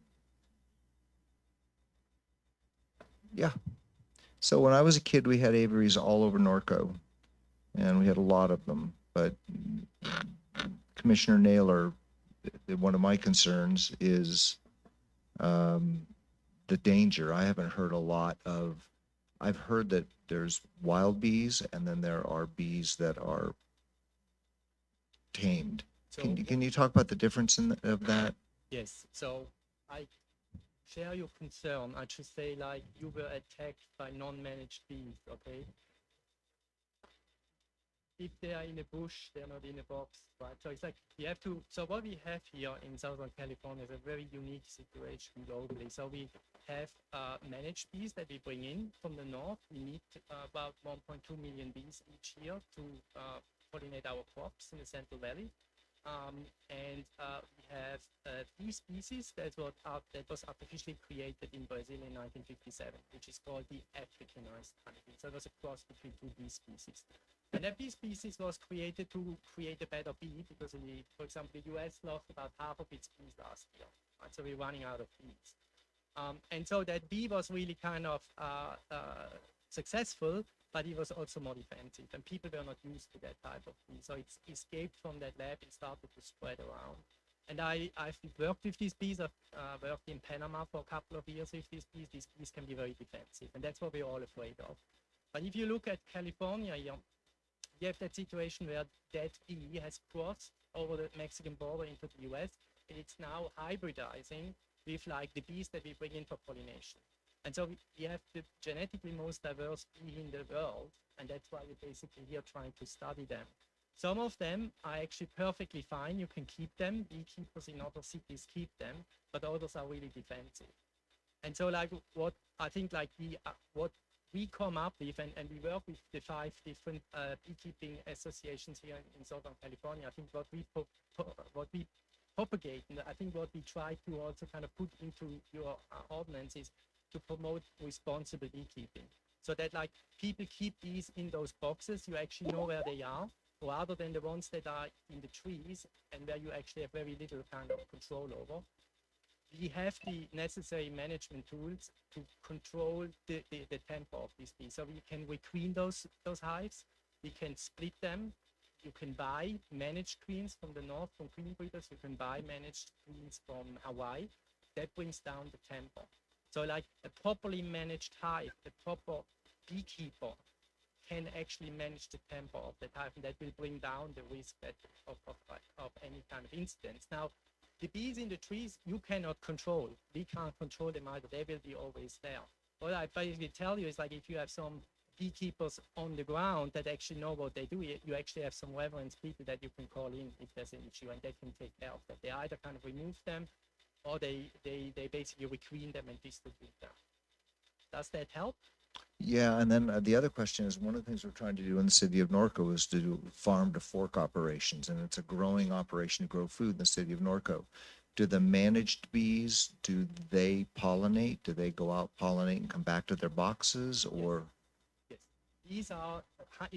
Yeah. So when I was a kid, we had aviaries all over Norco, and we had a lot of them. But Commissioner Naylor, one of my concerns is the danger. I haven't heard a lot of. I've heard that there's wild bees, and then there are bees that are tamed. Can you talk about the difference of that? Yes, so I share your concern. I just say like you were attacked by non-managed bees, okay? If they are in a bush, they're not in a box, right? So it's like you have to. So what we have here in Southern California is a very unique situation globally. So we have managed bees that we bring in from the north. We need about 1.2 million bees each year to pollinate our crops in the Central Valley. And we have bee species that was artificially created in Brazil in 1957, which is called the Africanized honeybee. So it was a cross between two bee species. And that bee species was created to create a better bee because, for example, the US lost about half of its bees last year. Right? So we're running out of bees. And so that bee was really kind of successful, but it was also more defensive, and people were not used to that type of bee. So it's escaped from that lab and started to spread around. And I've worked with these bees. I've worked in Panama for a couple of years with these bees. These bees can be very defensive, and that's what we're all afraid of. But if you look at California, you have that situation where that bee has crossed over the Mexican border into the US, and it's now hybridizing with like the bees that we bring in for pollination. And so we have the genetically most diverse bee in the world, and that's why we're basically here trying to study them. Some of them are actually perfectly fine. You can keep them. Beekeepers in other cities keep them, but others are really defensive. And so like what I think like what we come up with, and we work with the 5 different beekeeping associations here in Southern California. I think what we propagate, and I think what we try to also kind of put into your ordinance is to promote responsible beekeeping, so that like people keep bees in those boxes. You actually know where they are, rather than the ones that are in the trees and where you actually have very little kind of control over. We have the necessary management tools to control the tempo of these bees. So we can requeen those hives, we can split them, you can buy managed queens from the north, from queen breeders, you can buy managed queens from Hawaii. That brings down the tempo. So like a properly managed hive, a proper beekeeper can actually manage the tempo of the hive, and that will bring down the risk of any kind of incidents. Now, the bees in the trees, you cannot control. We can't control them either. They will be always there. What I basically tell you is like if you have some beekeepers on the ground that actually know what they do, you actually have some reverence people that you can call in if there's an issue, and they can take care of that. They either kind of remove them or they basically requeen them and distribute them. Does that help? Yeah, and then the other question is, one of the things we're trying to do in the city of Norco is to do farm to fork operations, and it's a growing operation to grow food in the city of Norco. Do the managed bees, do they pollinate? Do they go out, pollinate, and come back to their boxes, or? Yes. These are,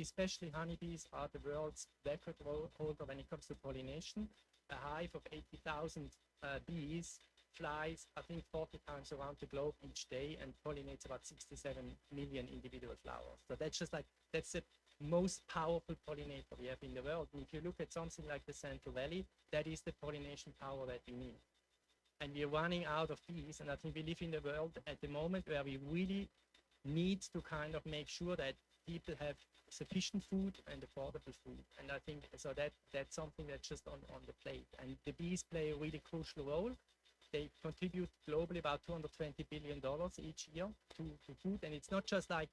especially honeybees, are the world's record holder when it comes to pollination. A hive of 80,000 bees flies, I think, 40 times around the globe each day and pollinates about 67 million individual flowers. So that's just like, that's the most powerful pollinator we have in the world. And if you look at something like the Central Valley, that is the pollination power that we need. And we're running out of bees, and I think we live in the world at the moment where we really need to kind of make sure that people have sufficient food and affordable food. And I think so that's something that's just on the plate. And the bees play a really crucial role. They contribute globally about $220 billion each year to food. And it's not just like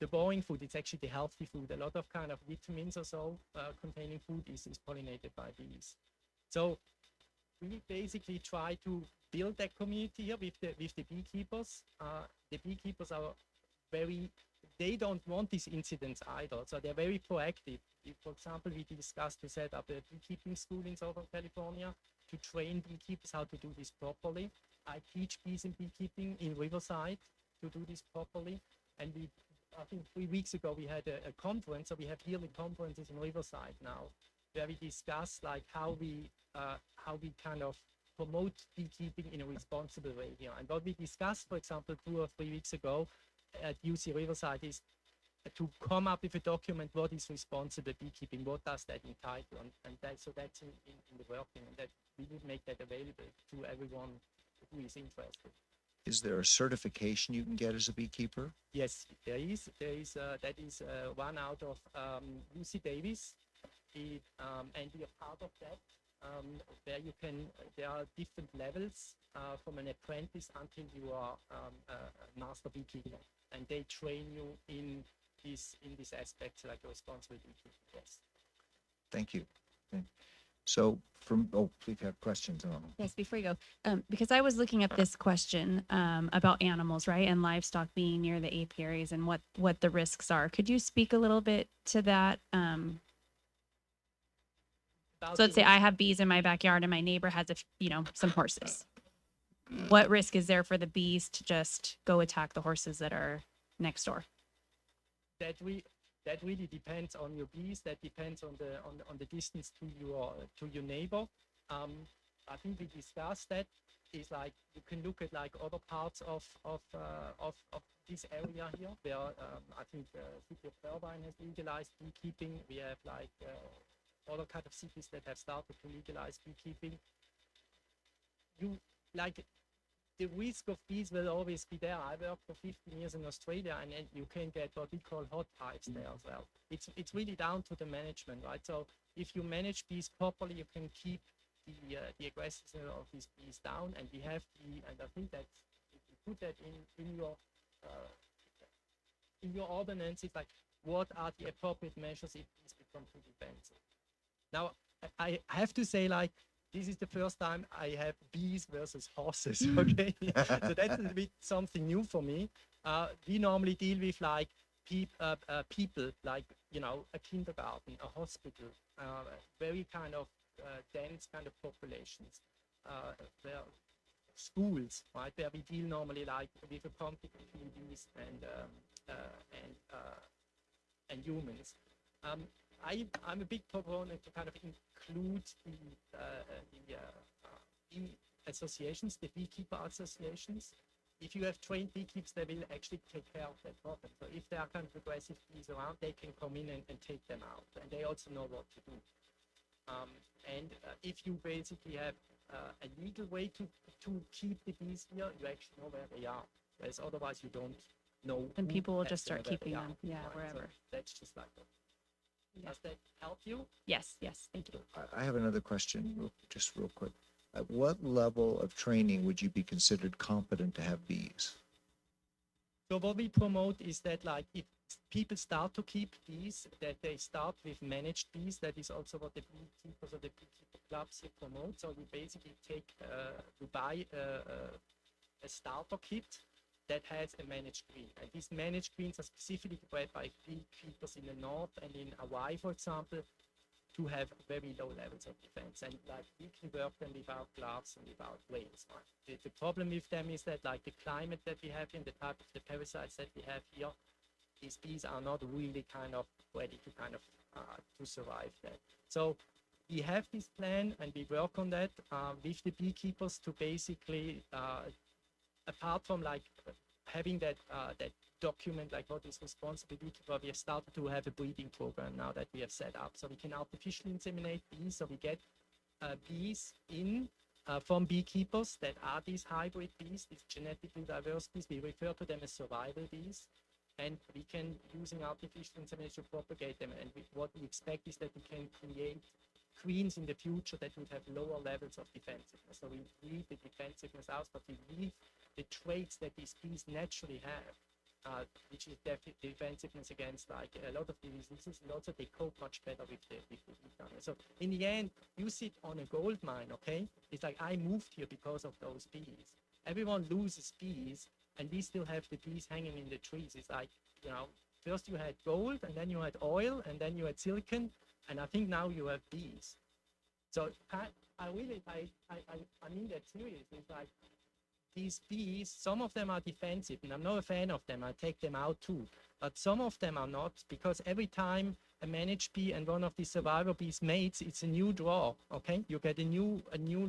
the boring food, it's actually the healthy food. A lot of kind of vitamins or so containing food is pollinated by bees. So we basically try to build that community here with the beekeepers. The beekeepers are they don't want these incidents either. So they're very proactive. If, for example, we discussed to set up a beekeeping school in Southern California to train beekeepers how to do this properly. I teach bees in beekeeping in Riverside to do this properly. And I think 3 weeks ago, we had a conference. So we have yearly conferences in Riverside now. where we discuss like how we kind of promote beekeeping in a responsible way here. And what we discussed, for example, 2 or 3 weeks ago at UC Riverside is to come up with a document, what is responsible beekeeping, what does that entitle, and so that's in the working, and that we would make that available to everyone who is interested. Is there a certification you can get as a beekeeper? Yes, there is. That is one out of UC Davis, and we are part of that. There are different levels from an apprentice until you are a master beekeeper, and they train you in this aspect, like responsible beekeeping. Yes. Thank you. Okay. So please have questions. Yes, before you go, because I was looking up this question about animals, right, and livestock being near the apiaries and what the risks are. Could you speak a little bit to that? So let's say I have bees in my backyard and my neighbor has some horses. What risk is there for the bees to just go attack the horses that are next door? That really depends on your bees. That depends on the distance to your neighbor. I think we discussed that. Is like you can look at like other parts of this area here, where I think city of Ferreira has legalized beekeeping. We have like other kind of cities that have started to legalize beekeeping. The risk of bees will always be there. I worked for 15 years in Australia, and you can get what we call hot hives there as well. It's really down to the management, right? So if you manage bees properly, you can keep the aggressiveness of these bees down. And we have and I think that if you put that in your ordinance, it's like what are the appropriate measures if bees become too defensive. Now I have to say, like, this is the first time I have bees versus horses, okay? So that's a bit something new for me. We normally deal with like people, like, a kindergarten, a hospital, very kind of dense kind of populations, where schools, right, where we deal normally like with a conflict between bees and humans. I'm a big proponent to kind of include the associations, the beekeeper associations. If you have trained beekeepers, they will actually take care of that problem. So if there are kind of aggressive bees around, they can come in and take them out, and they also know what to do. If you basically have a legal way to keep the bees here, you actually know where they are. Whereas otherwise, you don't know. And people will just where start they keeping are, them, yeah, right? wherever. So that's just like that. Does that help you? Yes, thank you. I have another question, just real quick. At what level of training would you be considered competent to have bees? So what we promote is that, like, if people start to keep bees, that they start with managed bees. That is also what the beekeepers or the beekeeper clubs here promote. So we basically we buy a starter kit that has a managed queen. And these managed queens are specifically bred by beekeepers in the north and in Hawaii, for example, to have very low levels of defense. And like we can work them without gloves and without wings. Right? The problem with them is that, like, the climate that we have here and the type of the parasites that we have here, these bees are not really kind of ready to kind of to survive that. So we have this plan and we work on that with the beekeepers to basically apart from like having that document, like what is responsible beekeeper, we have started to have a breeding program now that we have set up. So we can artificially inseminate bees. So we get bees in from beekeepers that are these hybrid bees, these genetically diverse bees. We refer to them as survival bees. And we can, using artificial insemination, propagate them. And what we expect is that we can create queens in the future that would have lower levels of defensiveness. So we leave the defensiveness out, but we leave the traits that these bees naturally have, which is defensiveness against like a lot of the diseases, and also they cope much better with the bee gunner. So in the end, you sit on a gold mine, okay? It's like I moved here because of those bees. Everyone loses bees, and we still have the bees hanging in the trees. It's like, first you had gold, and then you had oil, and then you had silicon, and I think now you have bees. So I mean that seriously. It's like these bees, some of them are defensive, and I'm not a fan of them. I take them out too. But some of them are not, because every time a managed bee and one of the survivor bees mates, it's a new draw. Okay, you get a new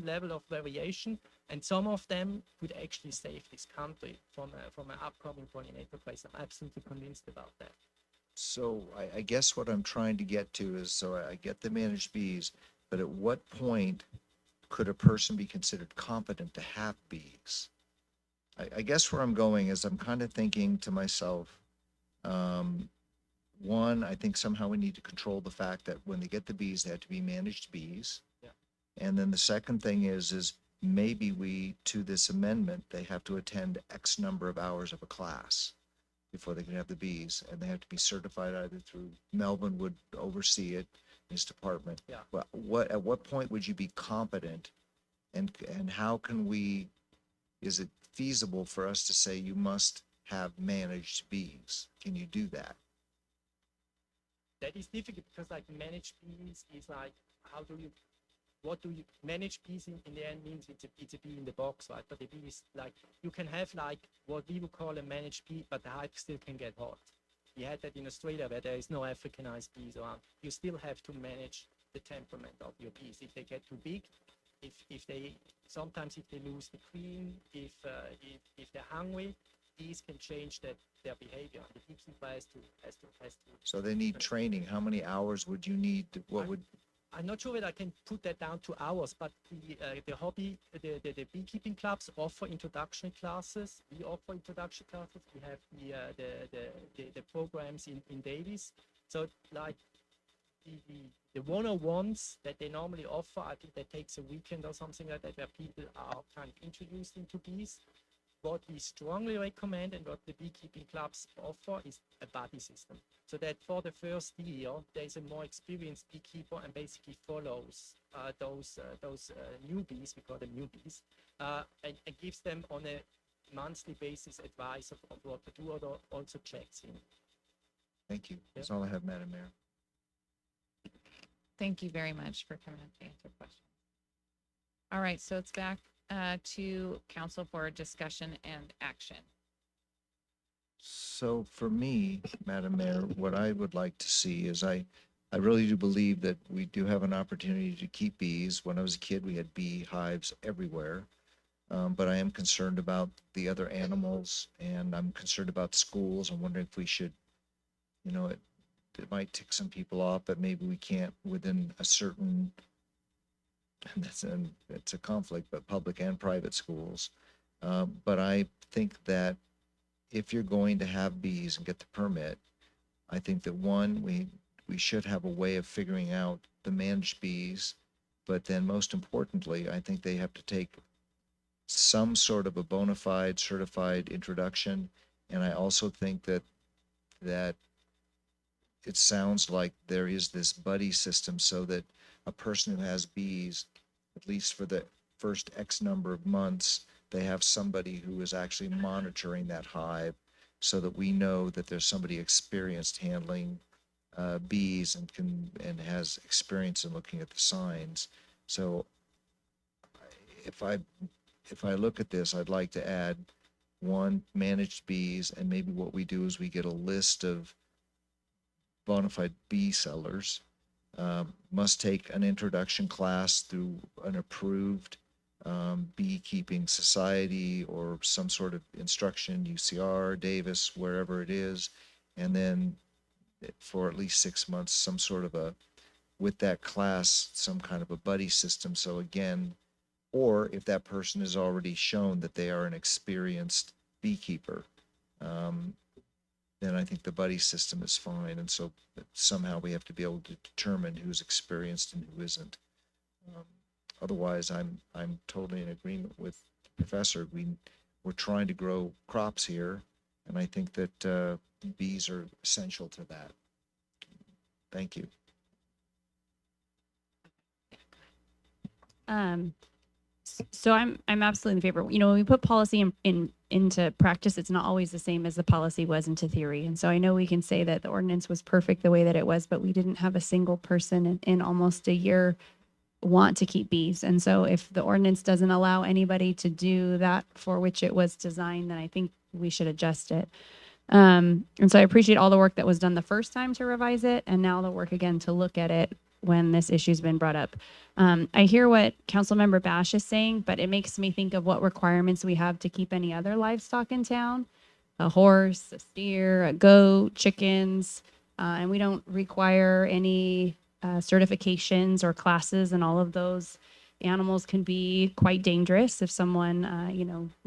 level of variation, and some of them could actually save this country from an upcoming pollinator crisis. I'm absolutely convinced about that. So I guess what I'm trying to get to is, so I get the managed bees, but at what point could a person be considered competent to have bees? I guess where I'm going is I'm kind of thinking to myself, one, I think somehow we need to control the fact that when they get the bees, they have to be managed bees. Yeah. And then the second thing is maybe we, to this amendment, they have to attend X number of hours of a class before they can have the bees, and they have to be certified either through, Melvin would oversee it, his department. Yeah. Well, at what point would you be competent, and how can we, is it feasible for us to say you must have managed bees? Can you do that? That is difficult because like managed bees is like, what do you manage bees in the end means it's a bee in the box, right? But the bee is like, you can have like what we would call a managed bee, but the hive still can get hot. We had that in Australia where there is no Africanized bees around. You still have to manage the temperament of your bees. If they get too big, if they lose the queen, if they're hungry, bees can change their behavior. The beekeeper has to. So they need training. How many hours would you need? I'm not sure whether I can put that down to hours, but the beekeeping clubs offer introduction classes. We offer introduction classes. We have the programs in Davis. So like the one-on-ones that they normally offer, I think that takes a weekend or something like that, where people are kind of introduced into bees. What we strongly recommend and what the beekeeping clubs offer is a buddy system. So that for the first year, there's a more experienced beekeeper and basically follows those newbies, we call them newbies, and gives them on a monthly basis advice of what to do, or also checks in. Thank you. That's all I have, Madam Mayor. Thank you very much for coming up to answer questions. All right, so it's back to council for discussion and action. So for me, Madam Mayor, what I would like to see is I really do believe that we do have an opportunity to keep bees. When I was a kid, we had bee hives everywhere. But I am concerned about the other animals, and I'm concerned about schools. I'm wondering if we should, it might tick some people off, but maybe we can't within a certain, it's a conflict, but public and private schools. But I think that if you're going to have bees and get the permit, I think that one, we should have a way of figuring out the managed bees, but then most importantly, I think they have to take some sort of a bona fide certified introduction. And I also think that it sounds like there is this buddy system, so that a person who has bees, at least for the first X number of months, they have somebody who is actually monitoring that hive, so that we know that there's somebody experienced handling bees and has experience in looking at the signs. So if I look at this, I'd like to add one, managed bees, and maybe what we do is we get a list of bona fide bee sellers, must take an introduction class through an approved beekeeping society or some sort of instruction, UCR, Davis, wherever it is, and then for at least 6 months, some sort of with that class, some kind of a buddy system. So again, or if that person has already shown that they are an experienced beekeeper, then I think the buddy system is fine. And so somehow we have to be able to determine who's experienced and who isn't. Otherwise, I'm totally in agreement with the professor. We're trying to grow crops here, and I think that bees are essential to that. Thank you. So I'm absolutely in favor. When we put policy into practice, it's not always the same as the policy was into theory. And so I know we can say that the ordinance was perfect the way that it was, but we didn't have a single person in almost a year want to keep bees. And so if the ordinance doesn't allow anybody to do that for which it was designed, then I think we should adjust it. And so I appreciate all the work that was done the first time to revise it, and now the work again to look at it when this issue's been brought up. I hear what Councilmember Bash is saying, but it makes me think of what requirements we have to keep any other livestock in town. A horse, a steer, a goat, chickens, and we don't require any certifications or classes, and all of those animals can be quite dangerous if someone,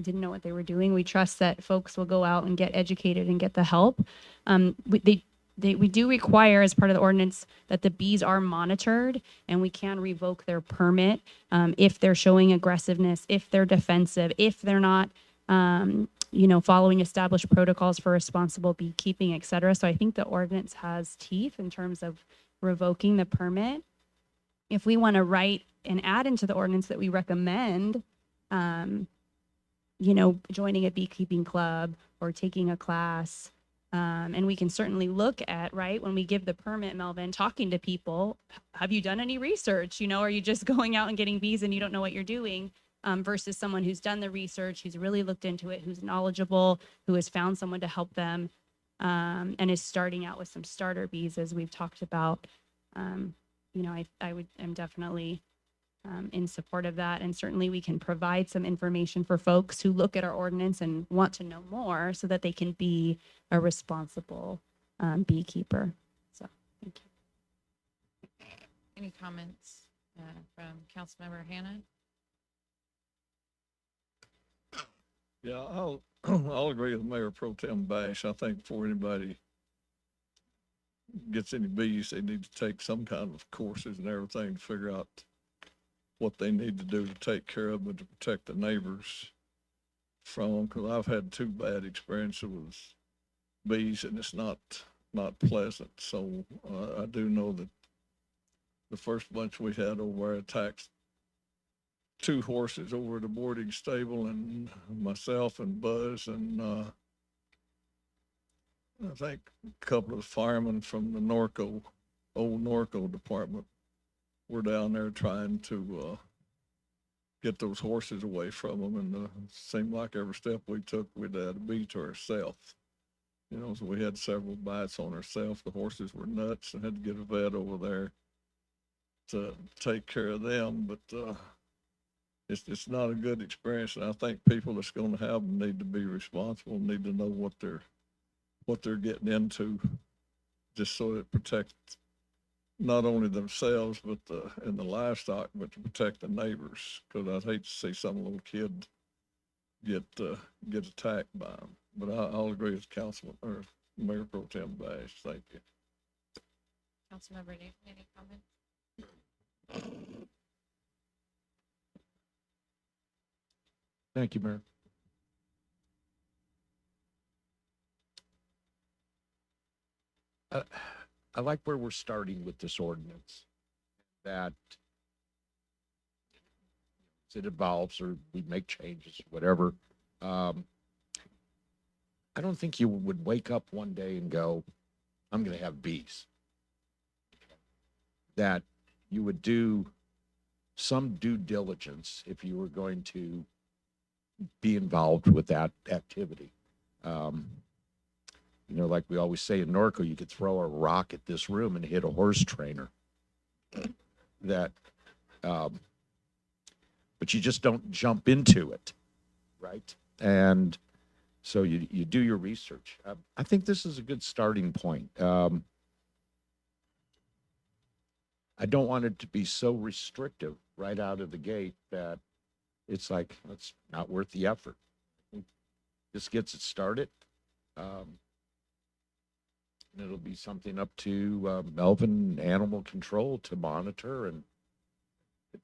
didn't know what they were doing. We trust that folks will go out and get educated and get the help. We do require, as part of the ordinance, that the bees are monitored, and we can revoke their permit if they're showing aggressiveness, if they're defensive, if they're not, following established protocols for responsible beekeeping, et cetera. So I think the ordinance has teeth in terms of revoking the permit. If we want to write and add into the ordinance that we recommend, joining a beekeeping club or taking a class, and we can certainly look at, right, when we give the permit, Melvin, talking to people, have you done any research? Are you just going out and getting bees and you don't know what you're doing? Versus someone who's done the research, who's really looked into it, who's knowledgeable, who has found someone to help them, and is starting out with some starter bees, as we've talked about. I'm definitely in support of that. And certainly we can provide some information for folks who look at our ordinance and want to know more so that they can be a responsible beekeeper. So, thank you. Any comments from Councilmember Hannah? Yeah, I'll agree with Mayor Pro Tem Bash. I think before anybody gets any bees, they need to take some kind of courses and everything to figure out what they need to do to take care of them, to protect the neighbors from them. Because I've had 2 bad experiences with bees, and it's not pleasant. So I do know that the first bunch we had over there attacked 2 horses over at the boarding stable, and myself and Buzz and I think a couple of firemen from the old Norco department were down there trying to get those horses away from them, and it seemed like every step we took, we'd had a bee to ourselves. So we had several bites on ourselves. The horses were nuts and had to get a vet over there to take care of them, but it's not a good experience, and I think people that's going to have them need to be responsible, need to know what they're getting into, just so it protects not only themselves but and the livestock, but to protect the neighbors. Because I'd hate to see some little kid get attacked by them. But I'll agree with Councilman or Mayor Pro Tem Bash. Thank you. Councilmember Nathan, any comments? Thank you, Mayor. I like where we're starting with this ordinance, that it evolves or we make changes, whatever. I don't think you would wake up one day and go, I'm going to have bees. That you would do some due diligence if you were going to be involved with that activity. Like we always say in Norco, you could throw a rock at this room and hit a horse trainer. But you just don't jump into it, right? And so you do your research. I think this is a good starting point. I don't want it to be so restrictive right out of the gate that it's like, it's not worth the effort. This gets it started. And it'll be something up to Melvin Animal Control to monitor, and at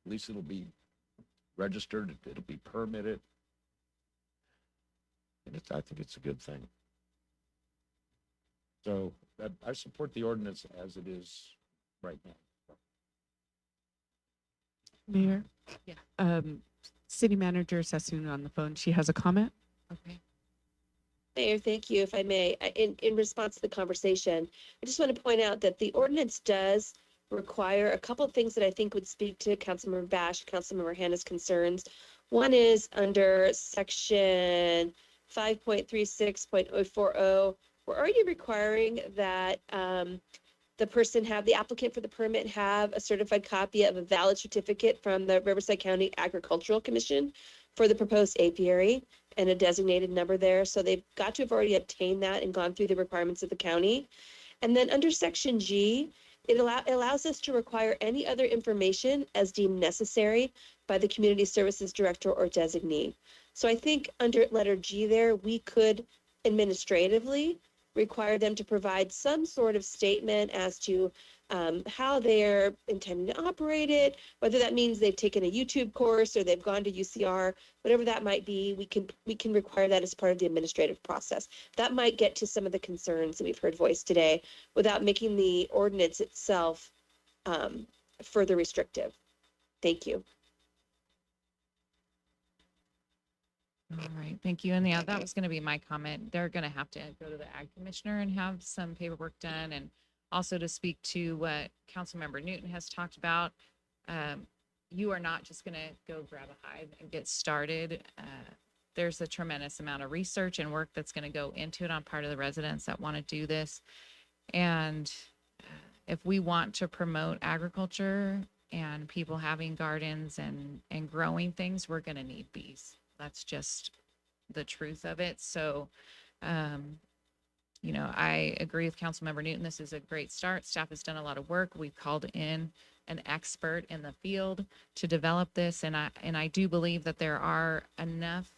least it'll be registered, it'll be permitted. And I think it's a good thing. So I support the ordinance as it is right now. Mayor? Yeah. City Manager Sassoon on the phone. She has a comment. Okay. Mayor, thank you. If I may, in response to the conversation, I just want to point out that the ordinance does require a couple of things that I think would speak to Councilmember Bash, Councilmember Hannah's concerns. One is under section 5.36.040, we're already requiring that the person have, the applicant for the permit have a certified copy of a valid certificate from the Riverside County Agricultural Commission for the proposed apiary and a designated number there. So they've got to have already obtained that and gone through the requirements of the county. And then under section G, it allows us to require any other information as deemed necessary by the community services director or designee. So I think under letter G there, we could administratively require them to provide some sort of statement as to how they're intending to operate it, whether that means they've taken a YouTube course or they've gone to UCR, whatever that might be. We can require that as part of the administrative process. That might get to some of the concerns that we've heard voiced today without making the ordinance itself further restrictive. Thank you. All right, thank you. And yeah, that was going to be my comment. They're going to have to go to the ag commissioner and have some paperwork done. And also to speak to what Councilmember Newton has talked about, you are not just going to go grab a hive and get started. There's a tremendous amount of research and work that's going to go into it on part of the residents that want to do this. And if we want to promote agriculture and people having gardens and growing things, we're going to need bees. That's just the truth of it. So, you know, I agree with Councilmember Newton. This is a great start. Staff has done a lot of work. We've called in an expert in the field to develop this. And I do believe that there are enough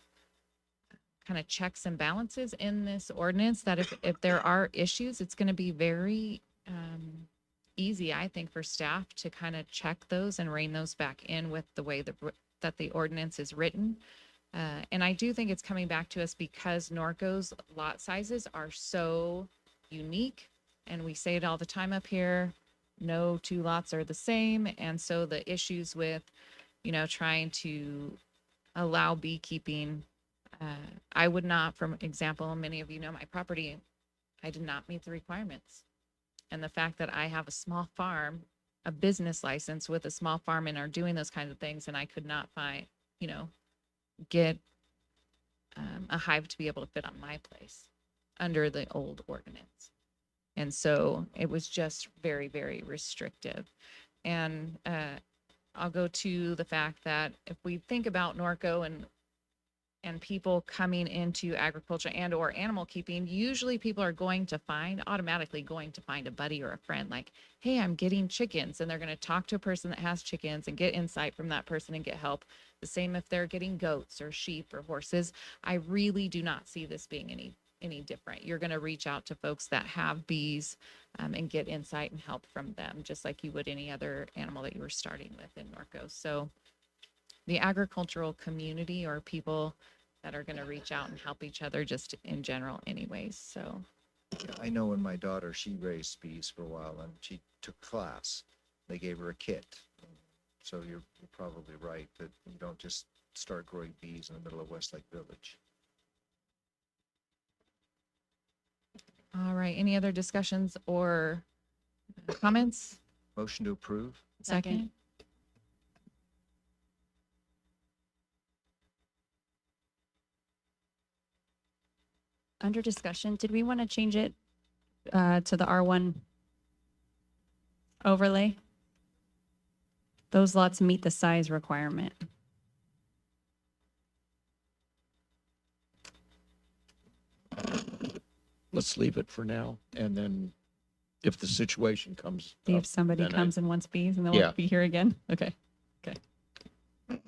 kind of checks and balances in this ordinance that if there are issues, it's going to be very easy, I think, for staff to kind of check those and rein those back in with the way that the ordinance is written. And I do think it's coming back to us because Norco's lot sizes are so unique. And we say it all the time up here, no two lots are the same. And so the issues with, you know, trying to allow beekeeping, I would not, for example, many of you know my property, I did not meet the requirements. And the fact that I have a small farm, a business license with a small farm and are doing those kinds of things, and I could not find, you know, get a hive to be able to fit on my place under the old ordinance. And so it was just very, very restrictive. And I'll go to the fact that if we think about Norco and people coming into agriculture and or animal keeping, usually people are automatically going to find a buddy or a friend like, hey, I'm getting chickens. And they're going to talk to a person that has chickens and get insight from that person and get help. The same if they're getting goats or sheep or horses. I really do not see this being any different. You're going to reach out to folks that have bees and get insight and help from them, just like you would any other animal that you were starting with in Norco. So the agricultural community or people that are going to reach out and help each other just in general anyways. So Yeah, I know when my daughter, she raised bees for a while and she took class. They gave her a kit. So you're probably right that you don't just start growing bees in the middle of Westlake Village. all right, any other discussions or comments? Motion to approve? Second. Under discussion, did we want to change it to the R1 overlay? Those lots meet the size requirement. Let's leave it for now. And then if the situation comes See up, if somebody then comes and wants bees and they Yeah. won't be here again. Okay. Okay.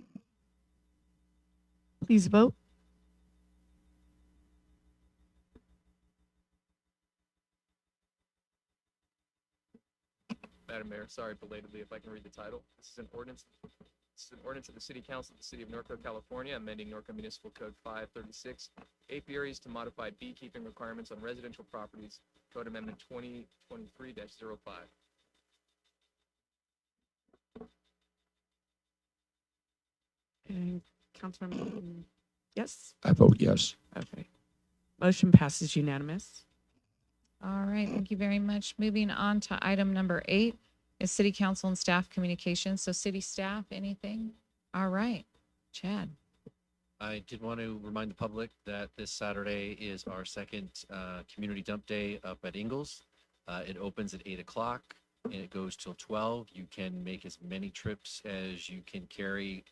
Please vote. Madam Mayor, sorry belatedly, if I can read the title. This is an ordinance. This is an ordinance of the City Council of the City of Norco, California, amending Norco Municipal Code 536, apiaries to modify beekeeping requirements on residential properties, Code Amendment 2023-05. And Councilmember Newton, yes? I vote yes. Okay. Motion passes unanimous. All right, thank you very much. Moving on to item number 8 is city council and staff communications. So city staff, anything? All right, Chad. I did want to remind the public that this Saturday is our second community dump day up at Ingalls. It opens at 8 o'clock and it goes till 12. You can make as many trips as you can carry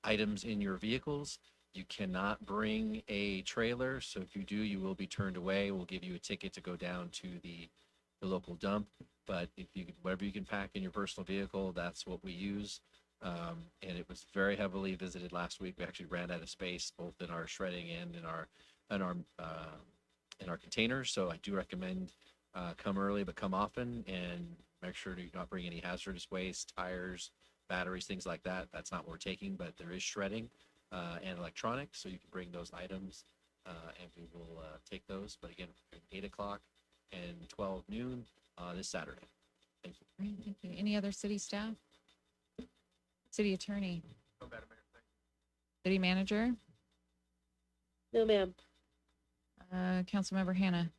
items in your vehicles. You cannot bring a trailer, so if you do, you will be turned away. We'll give you a ticket to go down to the local dump. But if you whatever you can pack in your personal vehicle, that's what we use. And it was very heavily visited last week. We actually ran out of space both in our shredding and in our containers. So I do recommend come early, but come often, and make sure to not bring any hazardous waste, tires, batteries, things like that. That's not what we're taking, but there is shredding and electronics, so you can bring those items, and we will take those. But again, 8 o'clock and 12 noon this Saturday. Thank you. Great, thank you. Any other city staff? City attorney? City manager? No, ma'am. Councilmember Hannah?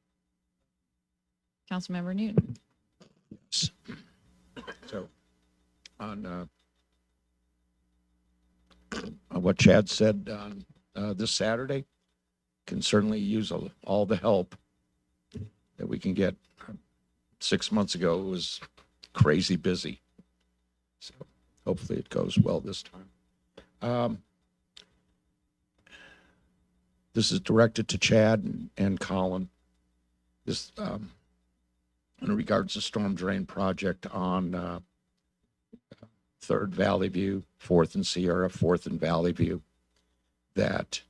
Councilmember Newton? So on what Chad said on this Saturday, can certainly use all the help that we can get. 6 months ago, it was crazy busy. So hopefully it goes well this time. This is directed to Chad and Colin. This in regards to storm drain project on 3rd Valley View, 4th and Sierra, 4th and Valley View, that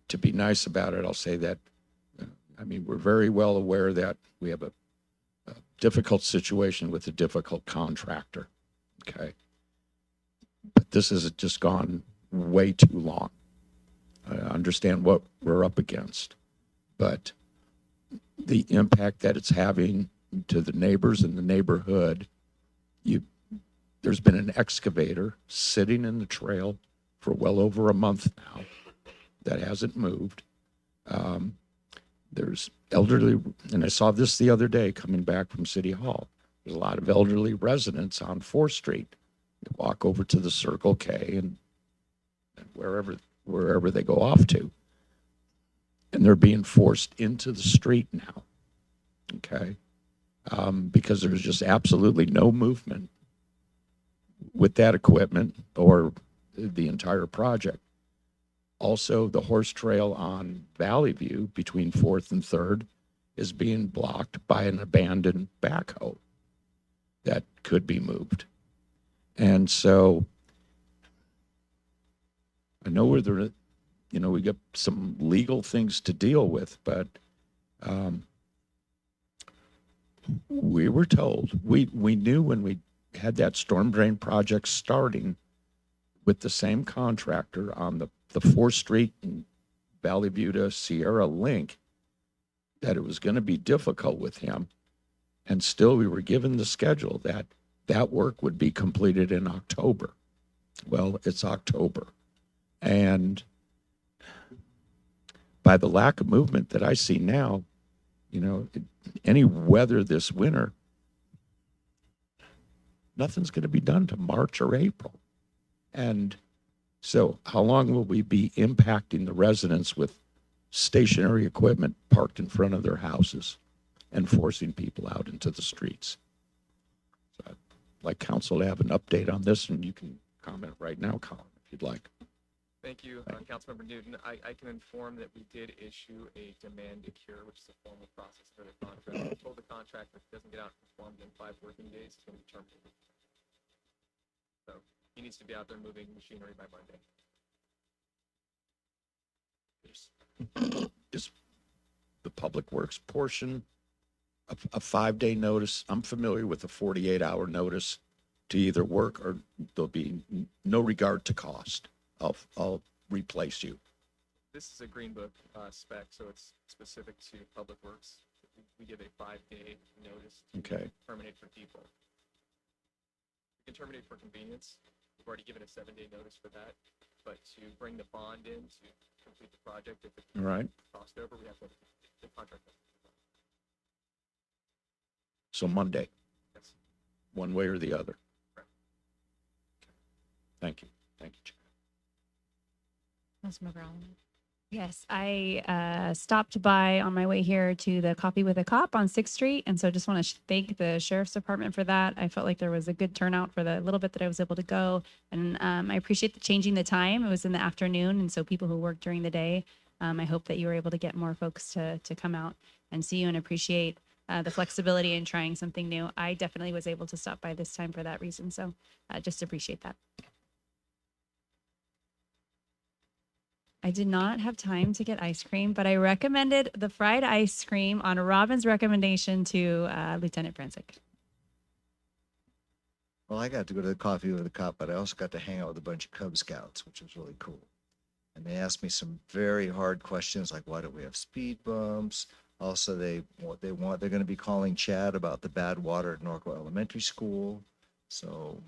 to be nice about it, I'll say that, I mean, we're very well aware that we have a difficult situation with a difficult contractor, okay? But this has just gone way too long. I understand what we're up against, but the impact that it's having to the neighbors in the neighborhood, there's been an excavator sitting in the trail for well over a month now that hasn't moved. There's elderly, and I saw this the other day coming back from City Hall. There's a lot of elderly residents on 4th Street that walk over to the Circle K and wherever they go off to. And they're being forced into the street now, okay? Because there's just absolutely no movement with that equipment or the entire project. Also, the horse trail on Valley View between 4th and 3rd is being blocked by an abandoned backhoe that could be moved. And so I know where there, you know, we got some legal things to deal with, but we were told, we knew when we had that storm drain project starting with the same contractor on the 4th Street and Valley View to Sierra link, that it was going to be difficult with him. And still we were given the schedule that that work would be completed in October. Well, it's October. And by the lack of movement that I see now, you know, any weather this winter, nothing's going to be done to March or April. And so how long will we be impacting the residents with stationary equipment parked in front of their houses and forcing people out into the streets? So I'd like council to have an update on this, and you can comment right now, Colin, if you'd like. Thank you, Councilmember Newton. I can inform that we did issue a demand to cure, which is a formal process for the contract. We told the contractor if it doesn't get out and performed in 5 working days, it's going to be terminated. So he needs to be out there moving machinery by Monday. Is the public works portion of a 5-day notice? I'm familiar with a 48-hour notice to either work, or there'll be no regard to cost. I'll replace you. This is a Green Book spec, so it's specific to public works. We give a 5-day notice to terminate for default. We can terminate for convenience. We've already given a 7-day notice for that, but to bring the bond in to complete the project, if it's crossed over, we have to the contract. So Monday, Yes. one way or the other. Correct. Thank you. Thank you, Chair. Councilmember Allen. Yes, I stopped by on my way here to the Coffee with a Cop on 6th Street. And so just want to thank the Sheriff's Department for that. I felt like there was a good turnout for the little bit that I was able to go. And I appreciate the changing the time. It was in the afternoon. And so people who work during the day, I hope that you were able to get more folks to come out and see you and appreciate the flexibility in trying something new. I definitely was able to stop by this time for that reason. So just appreciate that. I did not have time to get ice cream, but I recommended the fried ice cream on Robin's recommendation to Lieutenant Franzik. Well, I got to go to the Coffee with a Cop, but I also got to hang out with a bunch of Cub Scouts, which was really cool. And they asked me some very hard questions, like why don't we have speed bumps? Also, they're going to be calling Chad about the bad water at Norco Elementary School. So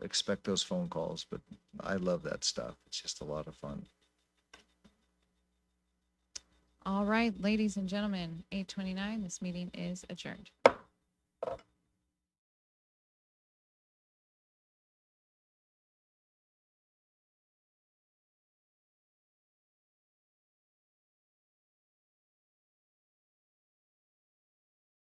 expect those phone calls, but I love that stuff. It's just a lot of fun. All right, ladies and gentlemen, 8:29, this meeting is adjourned.